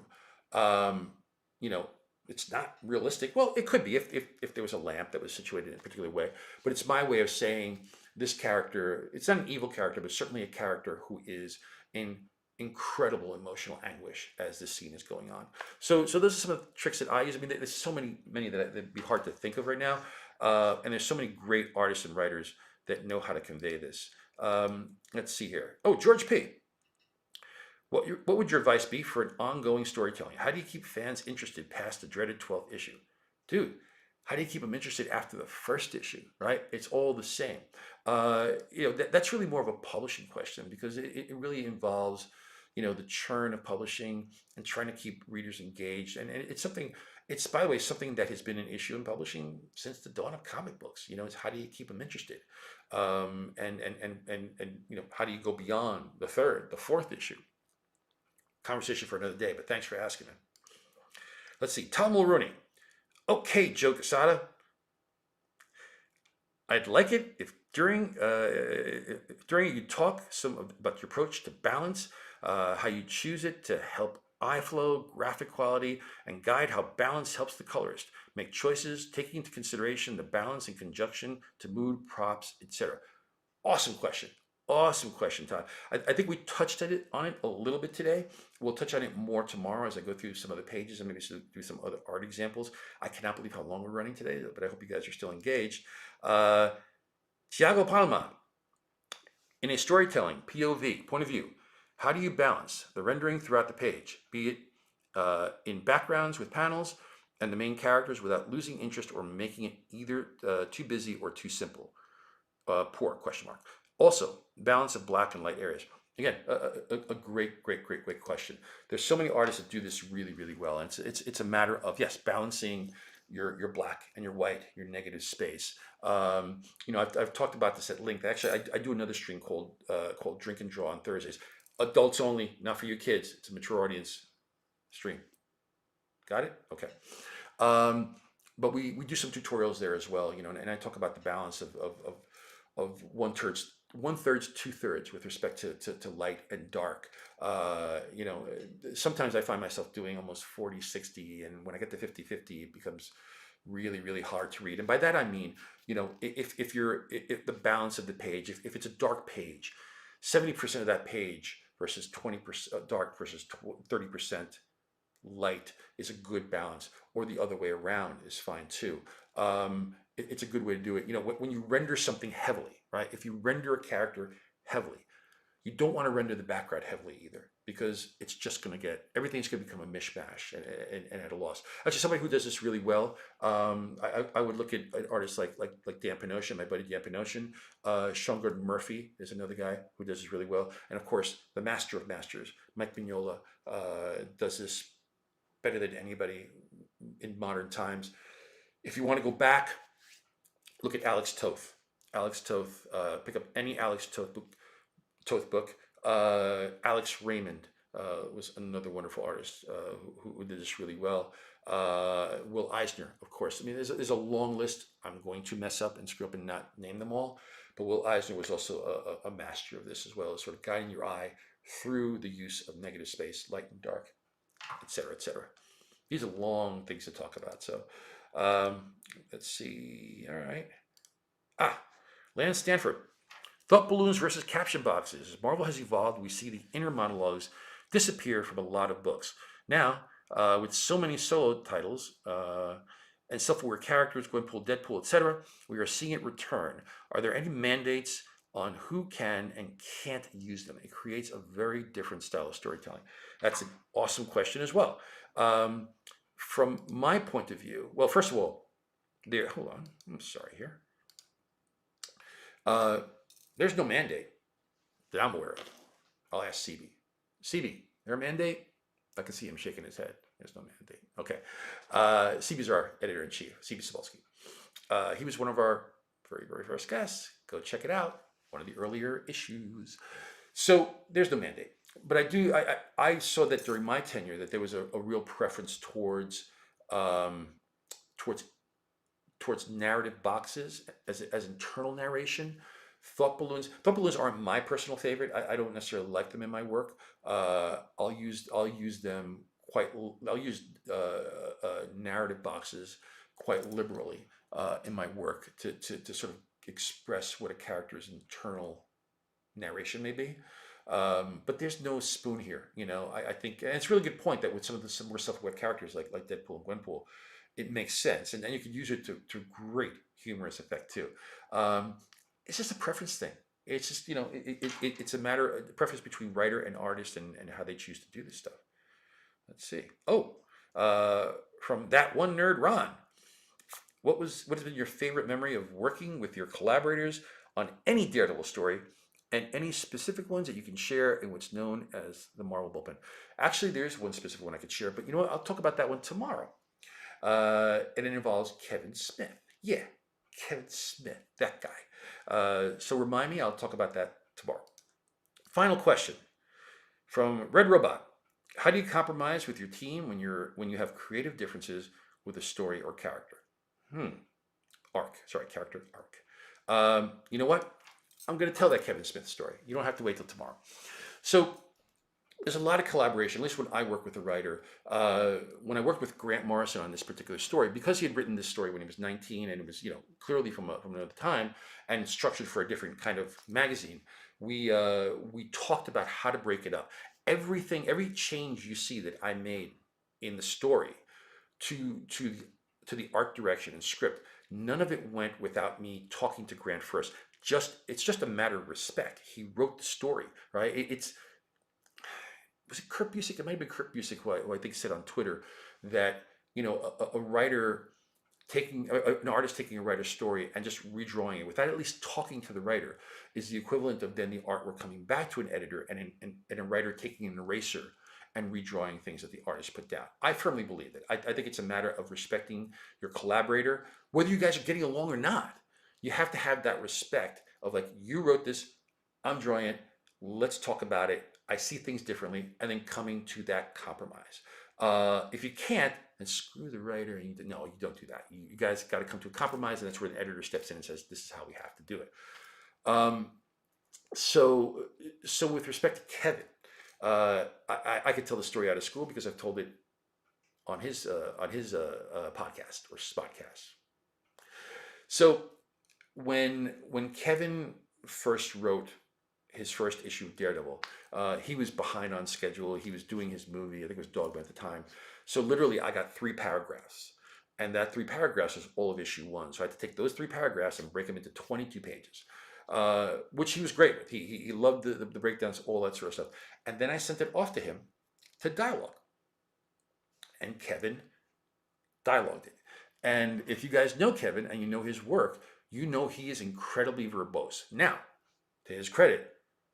Um, you know, it's not realistic. Well, it could be if there was a lamp that was situated in a particular way, but it's my way of saying this character, it's not an evil character, but certainly a character who is in incredible emotional anguish as this scene is going on. So those are some of the tricks that I use. I mean, there's so many that'd be hard to think of right now. And there's so many great artists and writers that know how to convey this. Let's see here. Oh, George P. What would your advice be for an ongoing storytelling? How do you keep fans interested past the dreaded 12th issue? Dude, how do you keep them interested after the first issue, right? It's all the same. That's really more of a publishing question because it really involves, the churn of publishing and trying to keep readers engaged. And it's something, it's by the way, something that has been an issue in publishing since the dawn of comic books. It's how do you keep them interested? And how do you go beyond the third, the fourth issue? Conversation for another day, but thanks for asking it. Let's see. Tom Mulrooney. Okay, Joe Quesada. I'd like it if during you talk some about your approach to balance, how you choose it to help eye flow, graphic quality, and guide how balance helps the colorist make choices, taking into consideration the balance in conjunction to mood, props, etc. Awesome question. Awesome question, Todd. I think we touched on it a little bit today. We'll touch on it more tomorrow as I go through some other pages and maybe do some other art examples. I cannot believe how long we're running today, but I hope you guys are still engaged. Tiago Palma, in a storytelling POV, point of view, how do you balance the rendering throughout the page, be it in backgrounds with panels and the main characters without losing interest or making it either too busy or too simple? Poor, question mark. Also, balance of black and light areas. Again, a great question. There's so many artists that do this really, really well. And it's a matter of, yes, balancing your black and your white, your negative space. I've talked about this at length. Actually, I do another stream called Drink and Draw on Thursdays. Adults only, not for you kids. It's a mature audience stream. Got it? Okay. But we do some tutorials there as well, and I talk about the balance of one-thirds, two-thirds with respect to light and dark. Sometimes I find myself doing almost 40-60, and when I get to 50-50, it becomes really, really hard to read. And by that I mean, if the balance of the page, if it's a dark page, 70% of that page versus 20% dark versus 30% light is a good balance, or the other way around is fine too. It's a good way to do it. When you render something heavily, right? If you render a character heavily, you don't want to render the background heavily either, because it's just going to everything's going to become a mishmash and at a loss. Actually, somebody who does this really well, I would look at artists like Dan Panosian, my buddy Dan Panosian. Sean Gordon Murphy is another guy who does this really well. And of course, the master of masters, Mike Mignola, does this better than anybody in modern times. If you want to go back, look at Alex Toth. Alex Toth, pick up any Alex Toth book. Alex Raymond was another wonderful artist who did this really well. Will Eisner, of course. I mean, there's a long list. I'm going to mess up and screw up and not name them all. But Will Eisner was also a master of this as well, as sort of guiding your eye through the use of negative space, light and dark, etc., etc. These are long things to talk about. So let's see. All right. Lance Stanford. Thought balloons versus caption boxes. As Marvel has evolved, we see the inner monologues disappear from a lot of books. Now, with so many solo titles and self-aware characters, Gwenpool, Deadpool, etc., we are seeing it return. Are there any mandates on who can and can't use them? It creates a very different style of storytelling. That's an awesome question as well. From my point of view, well, first of all, hold on, I'm sorry here. There's no mandate that I'm aware of. I'll ask CB. CB, there a mandate? I can see him shaking his head. There's no mandate. Okay. CB's our editor-in-chief, CB Cebulski. He was one of our very, very first guests. Go check it out. One of the earlier issues. So there's no mandate. but I saw that during my tenure that there was a real preference um, towards towards narrative boxes as internal narration. Thought balloons aren't my personal favorite. I don't necessarily like them in my work. I'll use them quite. I'll use narrative boxes quite liberally in my work to sort of express what a character's internal narration may be. But there's no spoon here, you know. I think, and it's a really good point that with some more self-aware characters like Deadpool and Gwenpool, it makes sense, and then you could use it to great humorous effect too. Um, it's just a preference thing. It's just, you know, it's a matter of preference between writer and artist, and how they choose to do this stuff. Let's see. Oh, uh, from that one nerd, Ron. What has been your favorite memory of working with your collaborators on any Daredevil story, and any specific ones that you can share in what's known as the Marvel bullpen? Actually, there's one specific one I could share, but you know what? I'll talk about that one tomorrow. And it involves Kevin Smith. Yeah, Kevin Smith, that guy. So remind me, I'll talk about that tomorrow. Final question from Red Robot. How do you compromise with your team when you have creative differences with a story or character? Hmm. Character arc. You know what? I'm going to tell that Kevin Smith story. You don't have to wait till tomorrow. So there's a lot of collaboration, at least when I work with a writer. When I worked with Grant Morrison on this particular story, because he had written this story when he was 19, and it was, you know, clearly from another time and structured for a different kind of magazine, we talked about how to break it up. Every change you see that I made in the story to to to the art direction and script, none of it went without me talking to Grant first. It's just a matter of respect. He wrote the story, right? It's was it Kurt Busiek? It might have been Kurt Busiek who I think said on Twitter that, you know, a writer taking an artist taking a writer's story and just redrawing it without at least talking to the writer is the equivalent of then the artwork coming back to an editor, and a writer taking an eraser and redrawing things that the artist put down. I firmly believe that. I think it's a matter of respecting your collaborator, whether you guys are getting along or not. You have to have that respect of, like, you wrote this, I'm drawing it, let's talk about it. I see things differently, and then coming to that compromise. If you can't, then screw the writer. And no, you don't do that. You guys got to come to a compromise, and that's where the editor steps in and says, "This is how we have to do it." Um, so, so with respect to Kevin, I could tell the story out of school because I've told it on his podcast or spotcast. So when Kevin first wrote his first issue of Daredevil, he was behind on schedule. He was doing his movie. I think it was Dogma at the time. So literally, I got 3 paragraphs, and that 3 paragraphs was all of issue one. So I had to take those 3 paragraphs and break them into 22 pages, which he was great with. He loved the breakdowns, all that sort of stuff. And then I sent it off to him to dialogue, and Kevin dialogued it. And if you guys know Kevin and you know his work, you know he is incredibly verbose. Now, to his credit,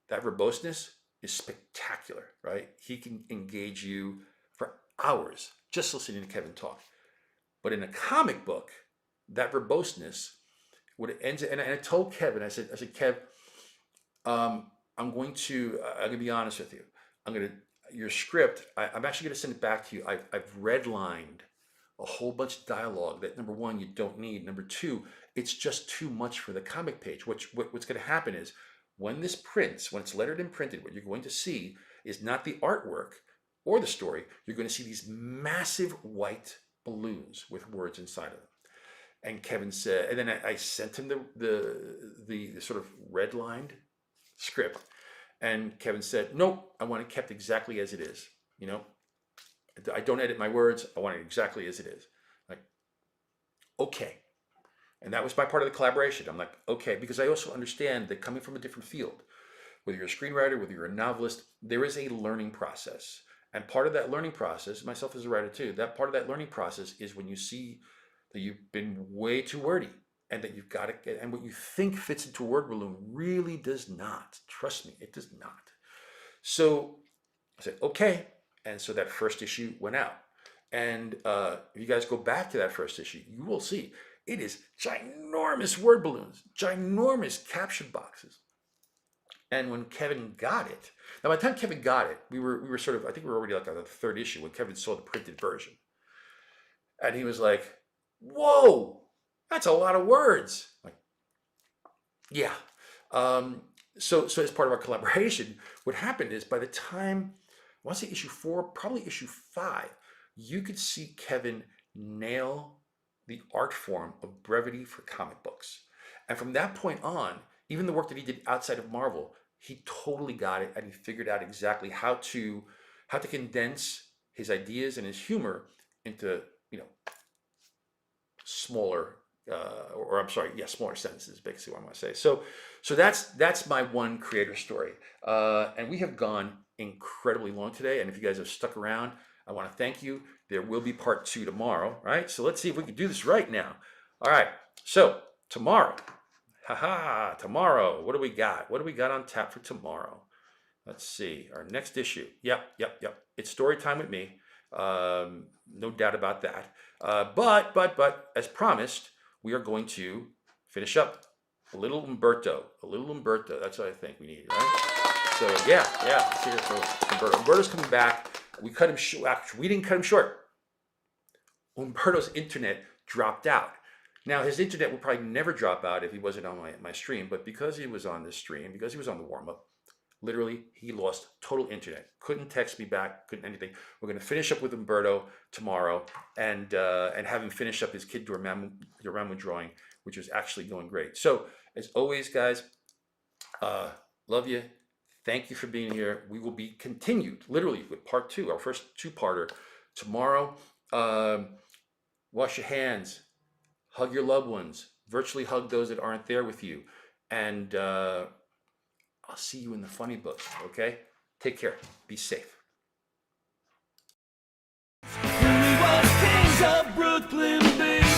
that verboseness is spectacular, right? He can engage you for hours just listening to Kevin talk. But in a comic book, that verboseness would end. And I told Kevin, I said, Kev, I'm going to be honest with you. Your script, I'm actually going to send it back to you. I've redlined a whole bunch of dialogue that, number one, you don't need. Number two, it's just too much for the comic page. What's going to happen is, when this prints, when it's lettered and printed, what you're going to see is not the artwork or the story. You're going to see these massive white balloons with words inside of them. And Kevin said, and then I sent him the sort of redlined script, and Kevin said, "Nope, I want it kept exactly as it is. You know, I don't edit my words. I want it exactly as it is." Like, okay. And that was my part of the collaboration. I'm like, okay, because I also understand that coming from a different field, whether you're a screenwriter, whether you're a novelist, there is a learning process. And part of that learning process, myself as a writer too, that part of that learning process is when you see that you've been way too wordy, and that you've got to get, and what you think fits into a word balloon really does not. Trust me, it does not. So I said, okay. And so that first issue went out. And if you guys go back to that first issue, you will see it is ginormous word balloons, ginormous caption boxes. And when Kevin got it, now by the time Kevin got it, we were sort of, I think we were already like on the third issue when Kevin saw the printed version. And he was like, whoa, that's a lot of words. Like, yeah. So as part of our collaboration, what happened is by the time, I want to say issue 4, probably issue 5, you could see Kevin nail the art form of brevity for comic books. And from that point on, even the work that he did outside of Marvel, he totally got it, and he figured out exactly how to condense his ideas and his humor into, you know, smaller or I'm sorry, yeah, smaller sentences, basically what I'm going to say. So that's my one creator story, and we have gone incredibly long today. And if you guys have stuck around, I want to thank you. There will be part 2 tomorrow, right? So let's see if we can do this right now. All right. So tomorrow, tomorrow, what do we got? What do we got on tap for tomorrow? Let's see. Our next issue. Yep. It's story time with me. No doubt about that. But as promised, we are going to finish up a little Umberto. That's what I think we need, right? So yeah. Let's hear it for Umberto. Umberto's coming back. We cut him short. Actually, we didn't cut him short. Umberto's internet dropped out. Now his internet would probably never drop out if he wasn't on my stream, but because he was on this stream, because he was on the warm-up, literally, he lost total internet. Couldn't text me back, couldn't anything. We're going to finish up with Umberto tomorrow and have him finish up his Kid Dormammu drawing, which is actually going great. So, as always, guys, love you. Thank you for being here. We will be continued, literally, with part 2, our first 2-parter tomorrow. Wash your hands. Hug your loved ones. Virtually hug those that aren't there with you. And I'll see you in the funny books, okay? Take care. Be safe. We were kings of Brooklyn, baby.